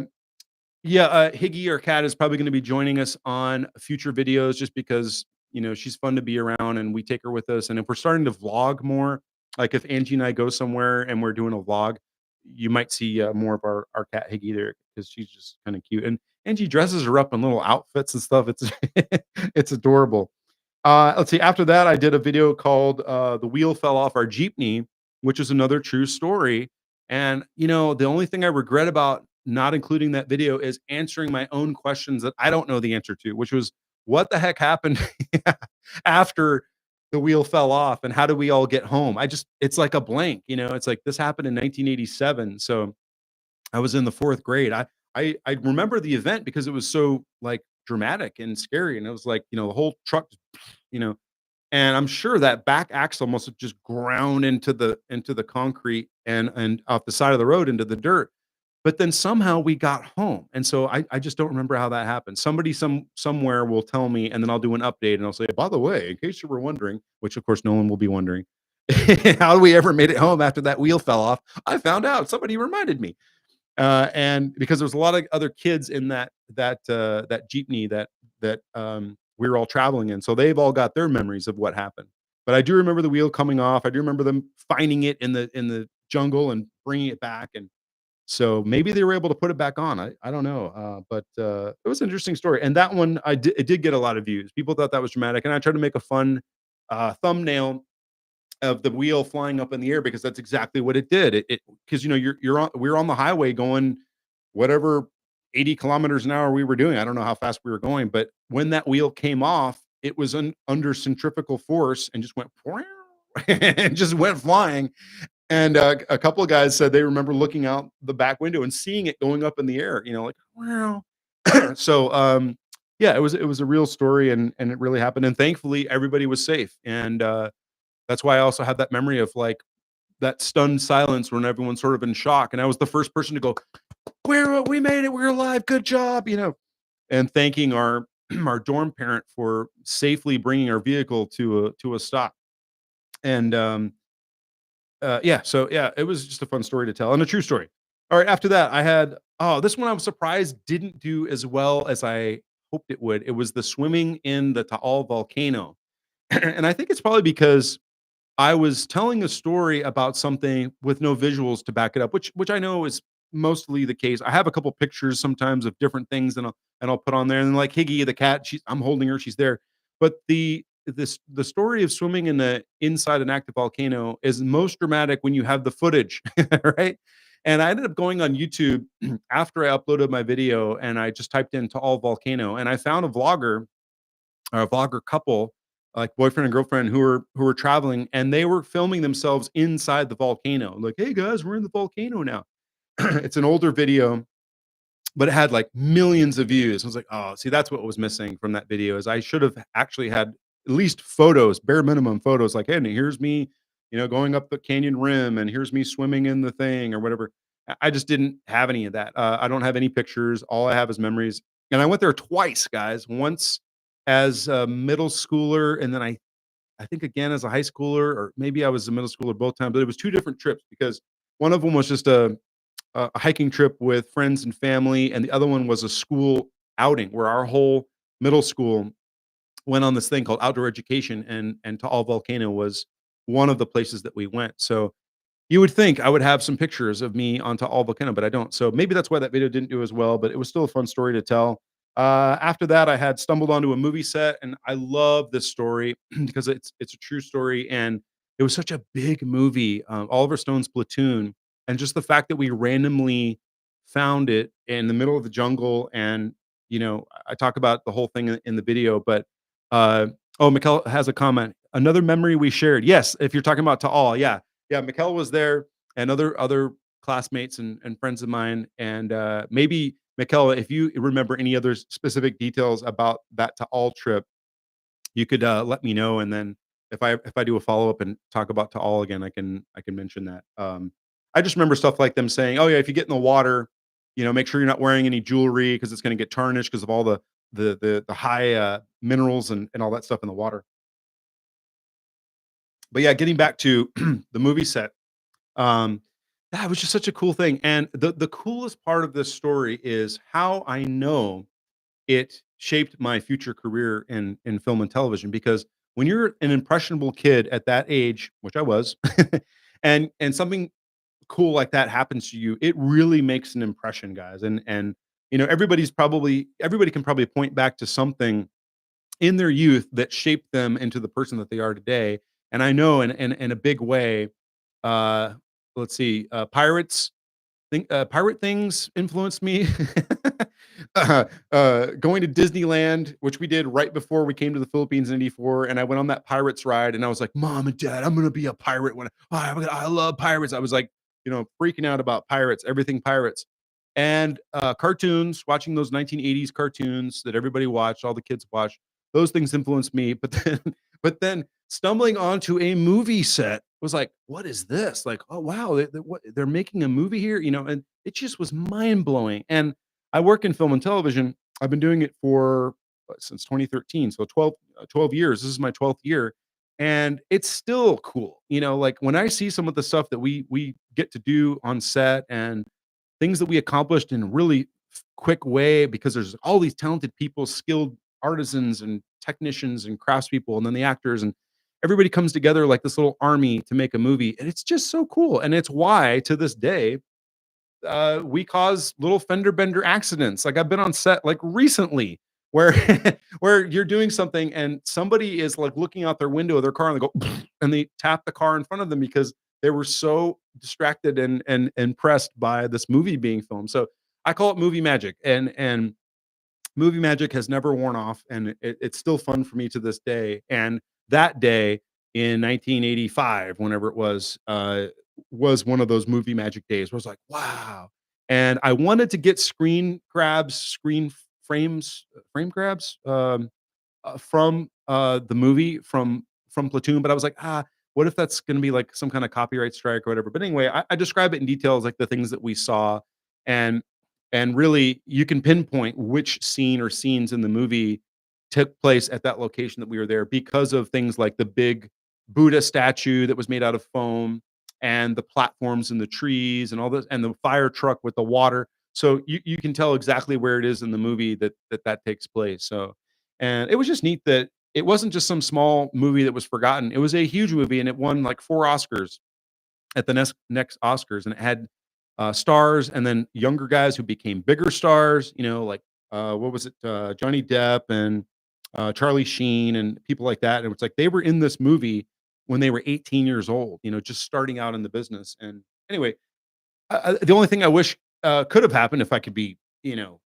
yeah, Higgy, our cat, is probably going to be joining us on future videos, just because she's fun to be around, and we take her with us. And if we're starting to vlog more, like if Angie and I go somewhere and we're doing a vlog, you might see more of our cat Higgy there, because she's just kind of cute. And Angie dresses her up in little outfits and stuff. It's it's adorable. Let's see. After that, I did a video called "The Wheel Fell Off Our Jeepney," which is another true story. And the only thing I regret about not including that video is answering my own questions that I don't know the answer to, which was what the heck happened after the wheel fell off, and how do we all get home? It's like a blank. It's like this happened in 1987. So I was in the 4th grade. I remember the event because it was so, like, dramatic and scary, and it was like, the whole truck, you know, and I'm sure that back axle must have just ground into the concrete and off the side of the road into the dirt. But then somehow we got home, and so I just don't remember how that happened. Somebody somewhere will tell me, and then I'll do an update, and I'll say, "By the way, in case you were wondering," which of course no one will be wondering, "how we ever made it home after that wheel fell off, I found out. Somebody reminded me." And because there was a lot of other kids in that jeepney that we were all traveling in, so they've all got their memories of what happened. But I do remember the wheel coming off. I do remember them finding it in the jungle and bringing it back, and So maybe they were able to put it back on. I don't know, but it was an interesting story, and that one it did get a lot of views. People thought that was dramatic, and I tried to make a fun thumbnail of the wheel flying up in the air because that's exactly what it did. It because you're on we were on the highway going whatever 80 kilometers an hour we were doing. I don't know how fast we were going, but when that wheel came off, it was under centrifugal force and just went and just went flying. And a couple of guys said they remember looking out the back window and seeing it going up in the air, like wow. So yeah, it was a real story and it really happened. And thankfully everybody was safe. And that's why I also have that memory of like that stunned silence when everyone's sort of in shock. And I was the first person to go, we made it, we're alive, good job, and thanking our our dorm parent for safely bringing our vehicle to a stop. And yeah, so yeah, it was just a fun story to tell and a true story. All right, after that, I had this one I was surprised didn't do as well as I hoped it would. It was the swimming in the Taal volcano. And I think it's probably because I was telling a story about something with no visuals to back it up, which I know is mostly the case. I have a couple pictures sometimes of different things and I'll put on there. And like Higgy the cat, I'm holding her, she's there. But the story of swimming in the inside an active volcano is most dramatic when you have the footage, right? And I ended up going on YouTube after I uploaded my video and I just typed in Taal volcano and I found a vlogger or a vlogger couple, like boyfriend and girlfriend, who were traveling, and they were filming themselves inside the volcano. Like, hey guys, we're in the volcano now. It's an older video, but it had like millions of views. I was like, oh, see, that's what was missing from that video. Is I should have actually had at least photos, bare minimum photos, like, hey, and here's me, going up the canyon rim, and here's me swimming in the thing or whatever. I just didn't have any of that. I don't have any pictures. All I have is memories. And I went there twice, guys. Once as a middle schooler, and then I think again as a high schooler, or maybe I was a middle schooler both times. But it was two different trips because one of them was just a hiking trip with friends and family, and the other one was a school outing where our whole middle school went on this thing called outdoor education, and Taal Volcano was one of the places that we went. So you would think I would have some pictures of me on Taal Volcano, but I don't. So maybe that's why that video didn't do as well, but it was still a fun story to tell. After that, I had stumbled onto a movie set, and I love this story because it's a true story, and it was such a big movie, Oliver Stone's Platoon, and just the fact that we randomly found it in the middle of the jungle, and I talk about the whole thing in the video, but oh, Mikkel has a comment. Another memory we shared. Yes, if you're talking about Taal, yeah, yeah. Mikkel was there, and other classmates and friends of mine, and maybe Mikkel, if you remember any other specific details about that Taal trip, you could let me know, and then if I do a follow up and talk about Taal again, I can mention that. I just remember stuff like them saying, "Oh yeah, if you get in the water, make sure you're not wearing any jewelry because it's going to get tarnished because of all the high minerals and all that stuff in the water." But yeah, getting back to the movie set, um, that was just such a cool thing. And the coolest part of this story is how I know it shaped my future career in film and television. Because when you're an impressionable kid at that age, which I was, and something cool like that happens to you, it really makes an impression, guys. And everybody can probably point back to something in their youth that shaped them into the person that they are today. And I know in a big way, uh, let's see, pirate things influenced me. Going to Disneyland, which we did right before we came to the Philippines in '84, and I went on that pirates ride, and I was like, "Mom and Dad, I'm gonna be a pirate when I love pirates." I was like, freaking out about pirates, everything pirates, and cartoons. Watching those 1980s cartoons that everybody watched, all the kids watched. Those things influenced me, but then, but then stumbling onto a movie set was like, "What is this?" Like, "Oh wow, they're making a movie here," and it just was mind blowing. And I work in film and television. I've been doing it for since 2013, so 12 years. This is my 12th year, and it's still cool. Like when I see some of the stuff that we get to do on set and things that we accomplished in a really quick way because there's all these talented people, skilled artisans and technicians and craftspeople, and then the actors and everybody comes together like this little army to make a movie, and it's just so cool. And it's why to this day we cause little fender bender accidents. Like I've been on set like recently where where you're doing something and somebody is like looking out their window of their car and they go and they tap the car in front of them because they were so distracted and impressed by this movie being filmed. So I call it movie magic, and movie magic has never worn off, and it's still fun for me to this day. And that day in 1985, whenever it was one of those movie magic days where I was like, wow. And I wanted to get screen grabs, frame grabs from the movie from Platoon, but I was like, what if that's going to be like some kind of copyright strike or whatever? But anyway, I describe it in details, like the things that we saw, and and really you can pinpoint which scene or scenes in the movie took place at that location that we were there because of things like the big Buddha statue that was made out of foam and the platforms and the trees and all this and the fire truck with the water. So you can tell exactly where it is in the movie that takes place. So and it was just neat that it wasn't just some small movie that was forgotten. It was a huge movie and it won like 4 Oscars at the next Oscars, and it had stars and then younger guys who became bigger stars. You know, like what was it, Johnny Depp and Charlie Sheen and people like that. And it's like they were in this movie when they were 18 years old. You know, just starting out in the business. And anyway, the only thing I wish could have happened if I could be, you know,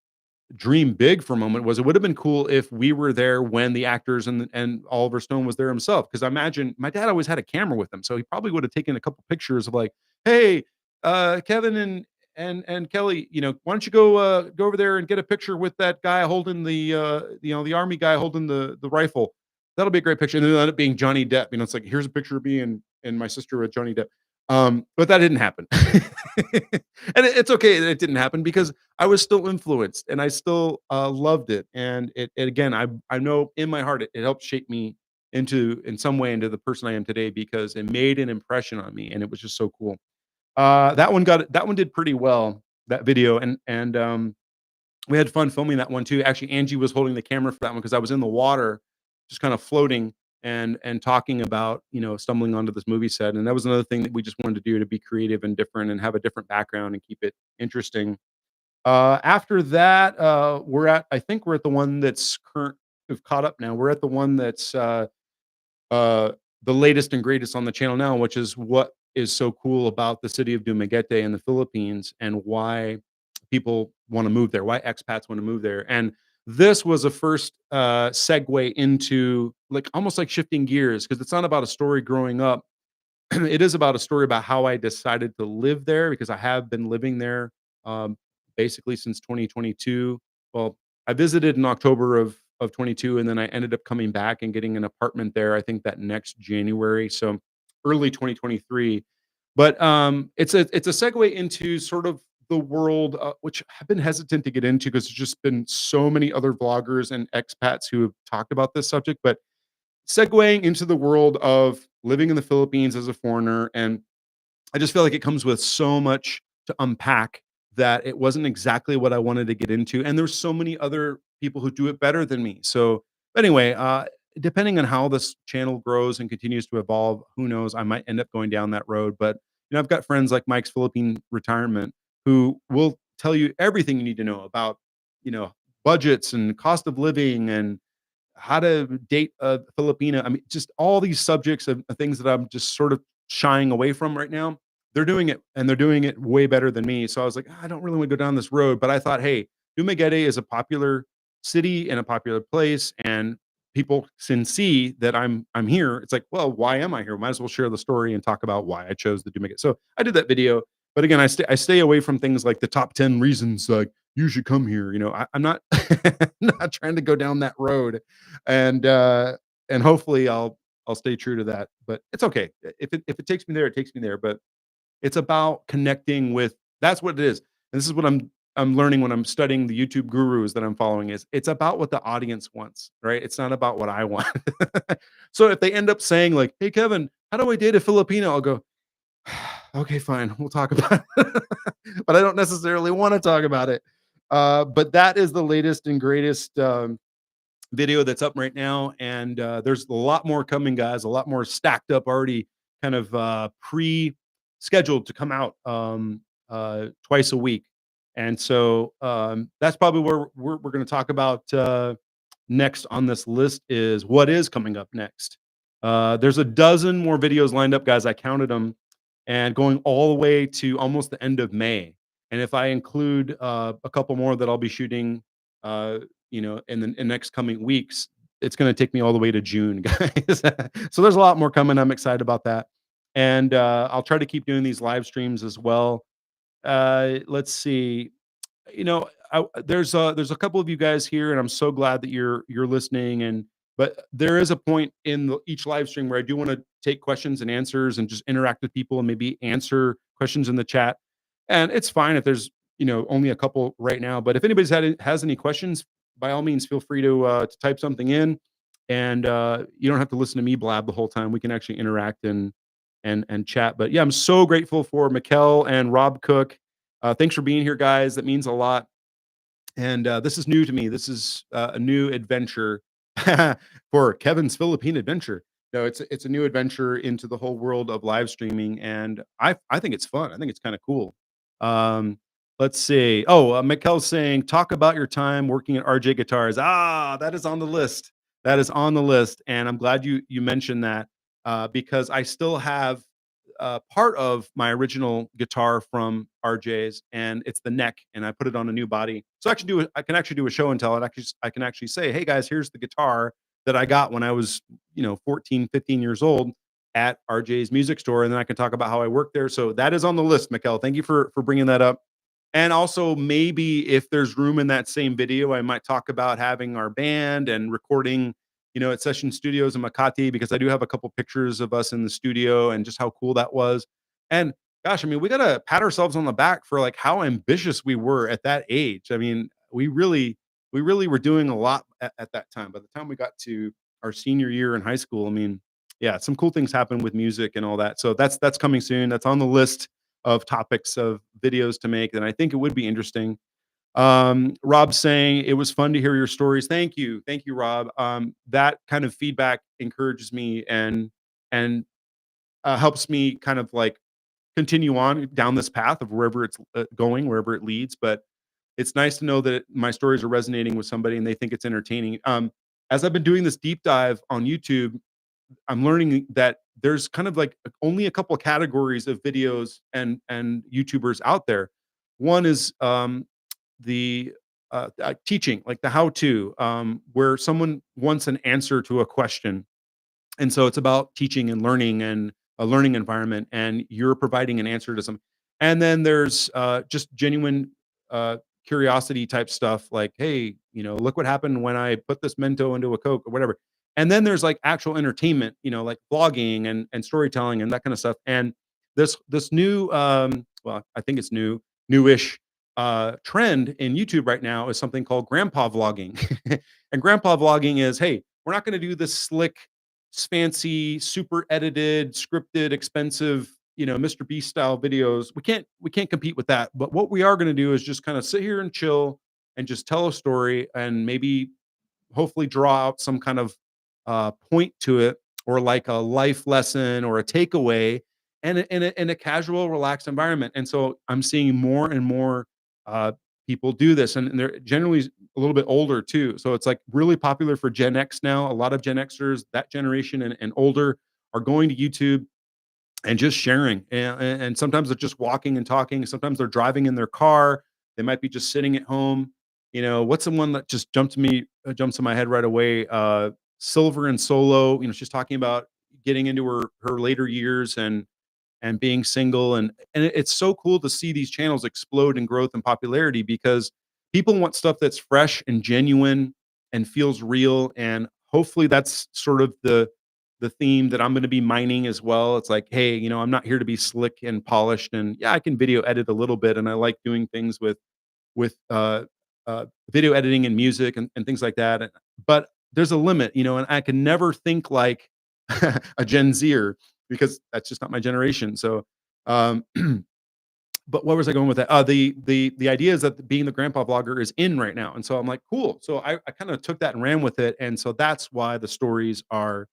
dream big for a moment was it would have been cool if we were there when the actors and Oliver Stone was there himself. Because I imagine my dad always had a camera with him, so he probably would have taken a couple pictures of like, "Hey, Kevin and Kelly, you know, why don't you go over there and get a picture with that guy holding the you know the army guy holding the rifle. That'll be a great picture." And then it ended up being Johnny Depp. You know, it's like here's a picture of me and my sister with Johnny Depp. But that didn't happen, and it's okay that it didn't happen because I was still influenced and I still loved it. And it again, I know in my heart it helped shape me into in some way into the person I am today because it made an impression on me and it was just so cool. That one did pretty well, that video, and we had fun filming that one too. Actually, Angie was holding the camera for that one because I was in the water, just kind of floating and talking about, you know, stumbling onto this movie set. And that was another thing that we just wanted to do to be creative and different and have a different background and keep it interesting. After that, I think we're at the one that's current. We've caught up now. We're at the one that's uh, the latest and greatest on the channel now, which is what is so cool about the city of Dumaguete in the Philippines and why people want to move there, why expats want to move there. And this was a first segue into like almost like shifting gears because it's not about a story growing up. It is about a story about how I decided to live there because I have been living there um, basically since 2022. Well, I visited in October of 22, and then I ended up coming back and getting an apartment there. I think that next January, so early 2023. But it's a segue into sort of the world, which I've been hesitant to get into because there's just been so many other vloggers and expats who have talked about this subject. But segueing into the world of living in the Philippines as a foreigner, and I just feel like it comes with so much to unpack that it wasn't exactly what I wanted to get into, and there's so many other people who do it better than me. So, anyway, depending on how this channel grows and continues to evolve, who knows? I might end up going down that road. But you know, I've got friends like Mike's Philippine Retirement who will tell you everything you need to know about, you know, budgets and cost of living and how to date a Filipina. I mean, just all these subjects of things that I'm just sort of shying away from right now. They're doing it and they're doing it way better than me. So I was like, I don't really want to go down this road. But I thought, hey, Dumaguete is a popular city and a popular place, and people can see that I'm here. It's like, well, why am I here? Might as well share the story and talk about why I chose the Dumaguete. So I did that video. But again, I stay away from things like the top 10 reasons like you should come here. You know, I'm not not trying to go down that road and hopefully I'll stay true to that. But it's okay. If it takes me there, it takes me there. But it's about connecting with that's what it is. And this is what I'm learning when I'm studying the YouTube gurus that I'm following is it's about what the audience wants, right? It's not about what I want. So if they end up saying like, "Hey Kevin, how do I date a Filipino?" I'll go, "Okay, fine. We'll talk about it." But I don't necessarily want to talk about it. But that is the latest and greatest video that's up right now, and there's a lot more coming, guys. A lot more stacked up, already kind of pre-scheduled to come out. twice a week. And so that's probably where we're going to talk about next on this list is what is coming up next. There's a dozen more videos lined up, guys. I counted them, and going all the way to almost the end of May. And if I include a couple more that I'll be shooting, in the next coming weeks, it's going to take me all the way to June, guys. So there's a lot more coming. I'm excited about that, and I'll try to keep doing these live streams as well. Let's see. There's a couple of you guys here, and I'm so glad that you're listening. And but there is a point in each live stream where I do want to take questions and answers and just interact with people and maybe answer questions in the chat. And it's fine if there's only a couple right now. But if anybody's has any questions, by all means, feel free to type something in, and you don't have to listen to me blab the whole time. We can actually interact and chat. But yeah, I'm so grateful for Mikkel and Rob Cook. Thanks for being here, guys. That means a lot. And this is new to me. This is a new adventure for Kevin's Philippine Adventure. No, it's a new adventure into the whole world of live streaming, and I think it's fun. I think it's kind of cool. Um, let's see. Oh, Mikkel's saying, talk about your time working at RJ Guitars. Ah, that is on the list. That is on the list, and I'm glad you mentioned that because I still have part of my original guitar from RJ's, and it's the neck, and I put it on a new body. So I can actually do a show and tell. I can actually say, hey guys, here's the guitar that I got when I was 14, 15 years old at RJ's music store, and then I can talk about how I worked there. So that is on the list, Mikkel. Thank you for bringing that up. And also, maybe if there's room in that same video, I might talk about having our band and recording, at Session Studios in Makati, because I do have a couple pictures of us in the studio and just how cool that was. And gosh, I mean, we gotta pat ourselves on the back for like how ambitious we were at that age. I mean, we really were doing a lot at that time. By the time we got to our senior year in high school, I mean, yeah, some cool things happened with music and all that. So that's coming soon. That's on the list of topics of videos to make, and I think it would be interesting. Rob saying it was fun to hear your stories. Thank you, Rob. That kind of feedback encourages me and helps me kind of like continue on down this path of wherever it's going, wherever it leads. But it's nice to know that my stories are resonating with somebody and they think it's entertaining. As I've been doing this deep dive on YouTube, I'm learning that there's kind of like only a couple of categories of videos and YouTubers out there. One is the teaching, like the how to, where someone wants an answer to a question. And so it's about teaching and learning and a learning environment, and you're providing an answer to some. And then there's just genuine curiosity type stuff, like, hey, look what happened when I put this Mento into a Coke or whatever. And then there's like actual entertainment, like vlogging and storytelling and that kind of stuff. And this new, well, I think it's newish trend in YouTube right now is something called grandpa vlogging. And grandpa vlogging is, hey, we're not going to do this slick, fancy, super edited, scripted, expensive, Mr. Beast style videos. We can't compete with that. But what we are going to do is just kind of sit here and chill and just tell a story and maybe hopefully draw out some kind of point to it, or like a life lesson or a takeaway, and in a casual, relaxed environment. And so I'm seeing more and more uh, people do this, and they're generally a little bit older too. So it's like really popular for Gen X now. A lot of Gen Xers, that generation and older, are going to YouTube and just sharing. And sometimes they're just walking and talking. Sometimes they're driving in their car. They might be just sitting at home. What's the one that just jumps in my head right away? Silver and Solo. She's talking about getting into her later years and being single, and it's so cool to see these channels explode in growth and popularity, because people want stuff that's fresh and genuine and feels real. And hopefully that's sort of the theme that I'm going to be mining as well. It's like, hey, I'm not here to be slick and polished, and yeah, I can video edit a little bit, and I like doing things with video editing and music and things like that. But there's a limit, and I can never think like a Gen Zer, because that's just not my generation. So, um, but where was I going with that? The idea is that being the grandpa vlogger is in right now, and so I'm like, cool. So I kind of took that and ran with it, and so that's why the stories are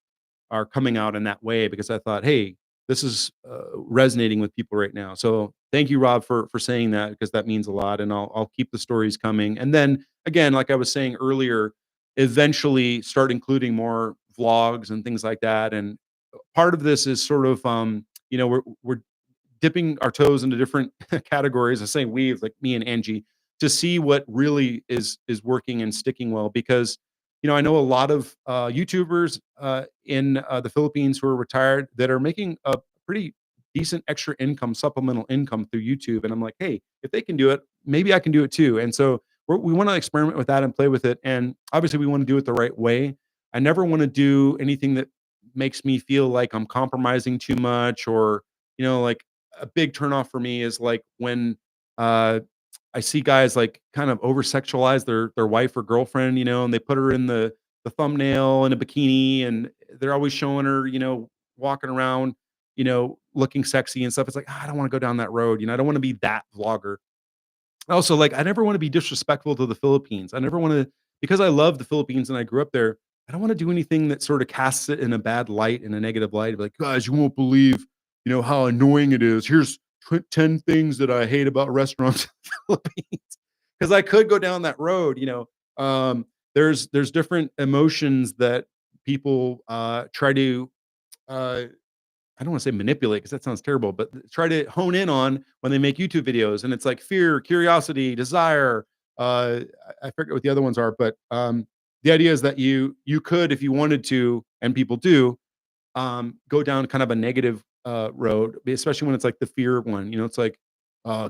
coming out in that way, because I thought, hey, this is resonating with people right now. So Thank you, Rob, for saying that because that means a lot, and I'll keep the stories coming. And then again, like I was saying earlier, eventually start including more vlogs and things like that. And part of this is sort of we're dipping our toes into different categories. I say we, like me and Angie, to see what really is working and sticking well. Because I know a lot of YouTubers in the Philippines who are retired that are making a pretty decent extra income, supplemental income through YouTube. And I'm like, hey, if they can do it, maybe I can do it too. And so we want to experiment with that and play with it. And obviously, we want to do it the right way. I never want to do anything that makes me feel like I'm compromising too much, or like a big turnoff for me is like when uh I see guys like kind of over sexualize their wife or girlfriend, and they put her in the thumbnail in a bikini, and they're always showing her, walking around, looking sexy and stuff. It's like, I don't want to go down that road. I don't want to be that vlogger. Also, like, I never want to be disrespectful to the Philippines. I never want to, because I love the Philippines and I grew up there. I don't want to do anything that sort of casts it in a bad light, in a negative light. Like, guys, you won't believe, how annoying it is. Here's 10 things that I hate about restaurants in the Philippines. Because I could go down that road. There's different emotions that people try to uh, I don't want to say manipulate because that sounds terrible, but try to hone in on when they make YouTube videos. And it's like fear, curiosity, desire. I forget what the other ones are, but the idea is that you could, if you wanted to, and people do, go down kind of a negative road, especially when it's like the fear one. It's like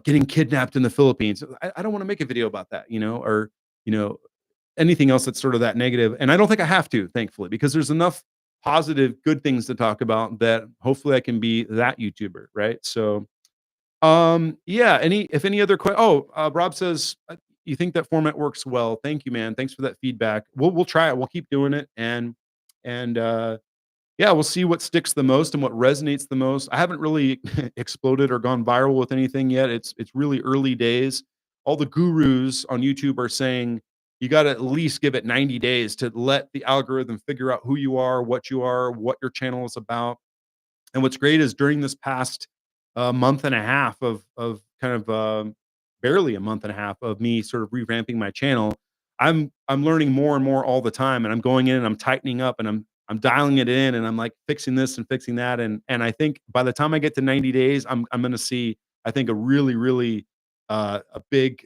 getting kidnapped in the Philippines. I don't want to make a video about that, or you know, anything else that's sort of that negative. And I don't think I have to, thankfully, because there's enough positive, good things to talk about that hopefully I can be that YouTuber, right? So, yeah. If any other Rob says you think that format works well. Thank you, man. Thanks for that feedback. We'll try it. We'll keep doing it, and yeah, we'll see what sticks the most and what resonates the most. I haven't really exploded or gone viral with anything yet. It's really early days. All the gurus on YouTube are saying you got to at least give it 90 days to let the algorithm figure out who you are, what your channel is about. And what's great is during this past month and a half of kind of barely a month and a half of me sort of revamping my channel, I'm learning more and more all the time, and I'm going in and I'm tightening up and I'm dialing it in, and I'm like fixing this and fixing that, and I think by the time I get to 90 days, I'm going to see, I think, a really a big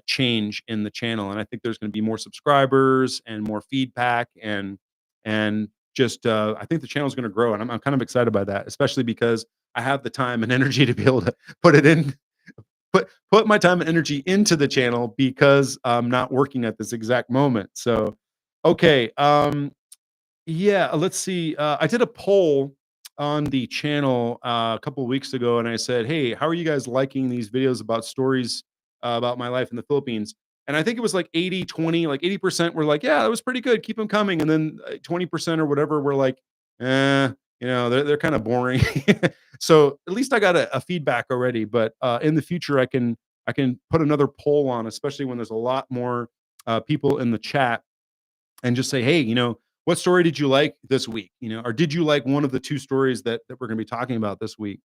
change in the channel, and I think there's going to be more subscribers and more feedback, and just I think the channel is going to grow, and I'm kind of excited by that, especially because I have the time and energy to be able to put it in, put my time and energy into the channel because I'm not working at this exact moment. So, okay, yeah, let's see. I did a poll on the channel a couple of weeks ago, and I said, "Hey, how are you guys liking these videos about stories about my life in the Philippines?" And I think it was like 80-20, like 80% were like, "Yeah, that was pretty good. Keep them coming." And then 20% or whatever were like, "Eh, they're kind of boring." So at least I got a feedback already. But in the future, I can put another poll on, especially when there's a lot more people in the chat, and just say, "Hey, what story did you like this week? Or did you like one of the two stories that we're going to be talking about this week?"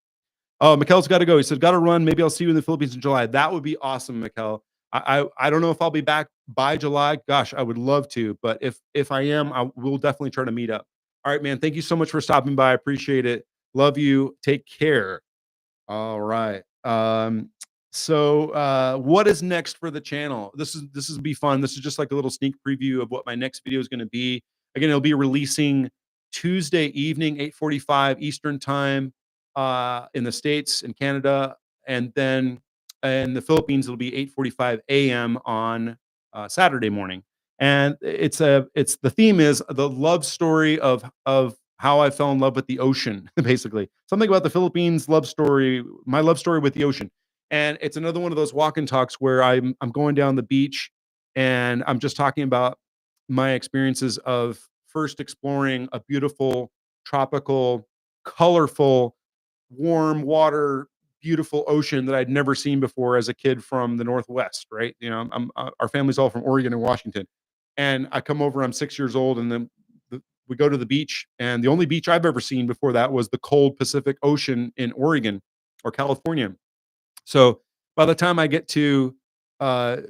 Oh, Mikkel's got to go. He said, "Got to run. Maybe I'll see you in the Philippines in July." That would be awesome, Mikkel. I don't know if I'll be back by July. Gosh, I would love to, but if I am, I will definitely try to meet up. All right, man. Thank you so much for stopping by. I appreciate it. Love you. Take care. All right. What is next for the channel? This is be fun. This is just like a little sneak preview of what my next video is going to be. Again, it'll be releasing Tuesday evening, 8:45 Eastern time, in the States and Canada, and then in the Philippines, it'll be 8:45 a.m. on Saturday morning. And it's the theme is the love story of how I fell in love with the ocean, basically. Something about the Philippines love story, my love story with the ocean. And it's another one of those walk and talks where I'm going down the beach and I'm just talking about my experiences of first exploring a beautiful, tropical, colorful, warm water, beautiful ocean that I'd never seen before as a kid from the Northwest, right? Our family's all from Oregon and Washington. And I come over, I'm 6 years old, and then we go to the beach. And the only beach I've ever seen before that was the cold Pacific Ocean in Oregon or California. So by the time I get to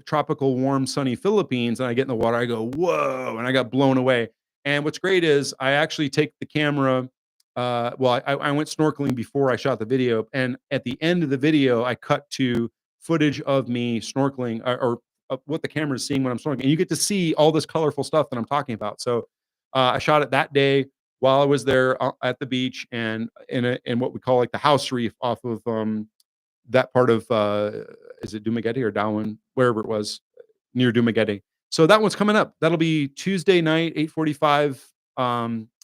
tropical, warm, sunny Philippines and I get in the water, I go, whoa, and I got blown away. And what's great is I actually take the camera. Well, I went snorkeling before I shot the video. And at the end of the video, I cut to footage of me snorkeling or what the camera is seeing when I'm snorkeling. And you get to see all this colorful stuff that I'm talking about. So I shot it that day while I was there at the beach and in what we call like the house reef off of that part of, is it Dumaguete or Darwin? Wherever it was, near Dumaguete. So that one's coming up. That'll be Tuesday night, 8:45.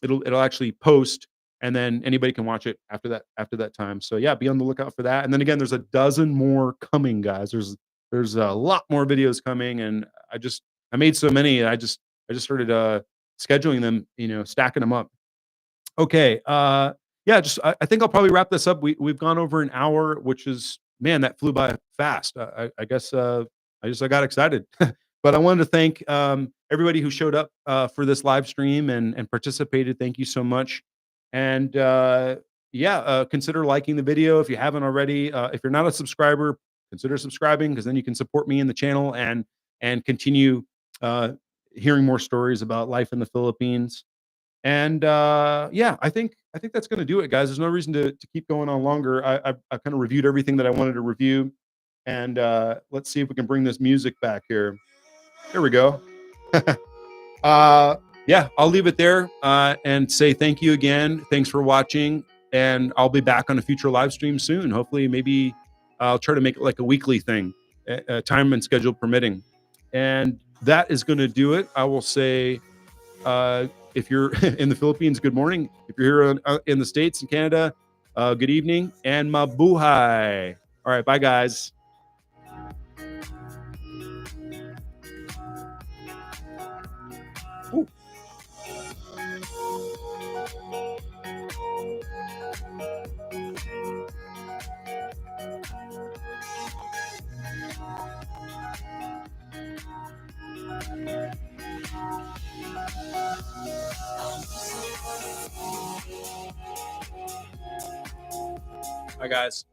It'll actually post, and then anybody can watch it after that time. So yeah, be on the lookout for that. And then again, there's a dozen more coming, guys. There's a lot more videos coming, and I made so many. I just started scheduling them, stacking them up. Okay. Yeah, I think I'll probably wrap this up. We've gone over an hour, which is, man, that flew by fast. I guess I got excited. But I wanted to thank everybody who showed up for this live stream and participated. Thank you so much. And yeah, consider liking the video if you haven't already. If you're not a subscriber, consider subscribing because then you can support me in the channel and continue uh, hearing more stories about life in the Philippines. And yeah, I think that's going to do it, guys. There's no reason to keep going on longer. I've kind of reviewed everything that I wanted to review, and let's see if we can bring this music back here. Here we go. uh, yeah, I'll leave it there and say thank you again. Thanks for watching, and I'll be back on a future live stream soon. Hopefully, maybe I'll try to make it like a weekly thing, time and schedule permitting. And that is going to do it. I will say. If you're in the Philippines, good morning. If you're here in the States and Canada, good evening and mabuhay. All right, bye, guys. Ooh. Bye, guys.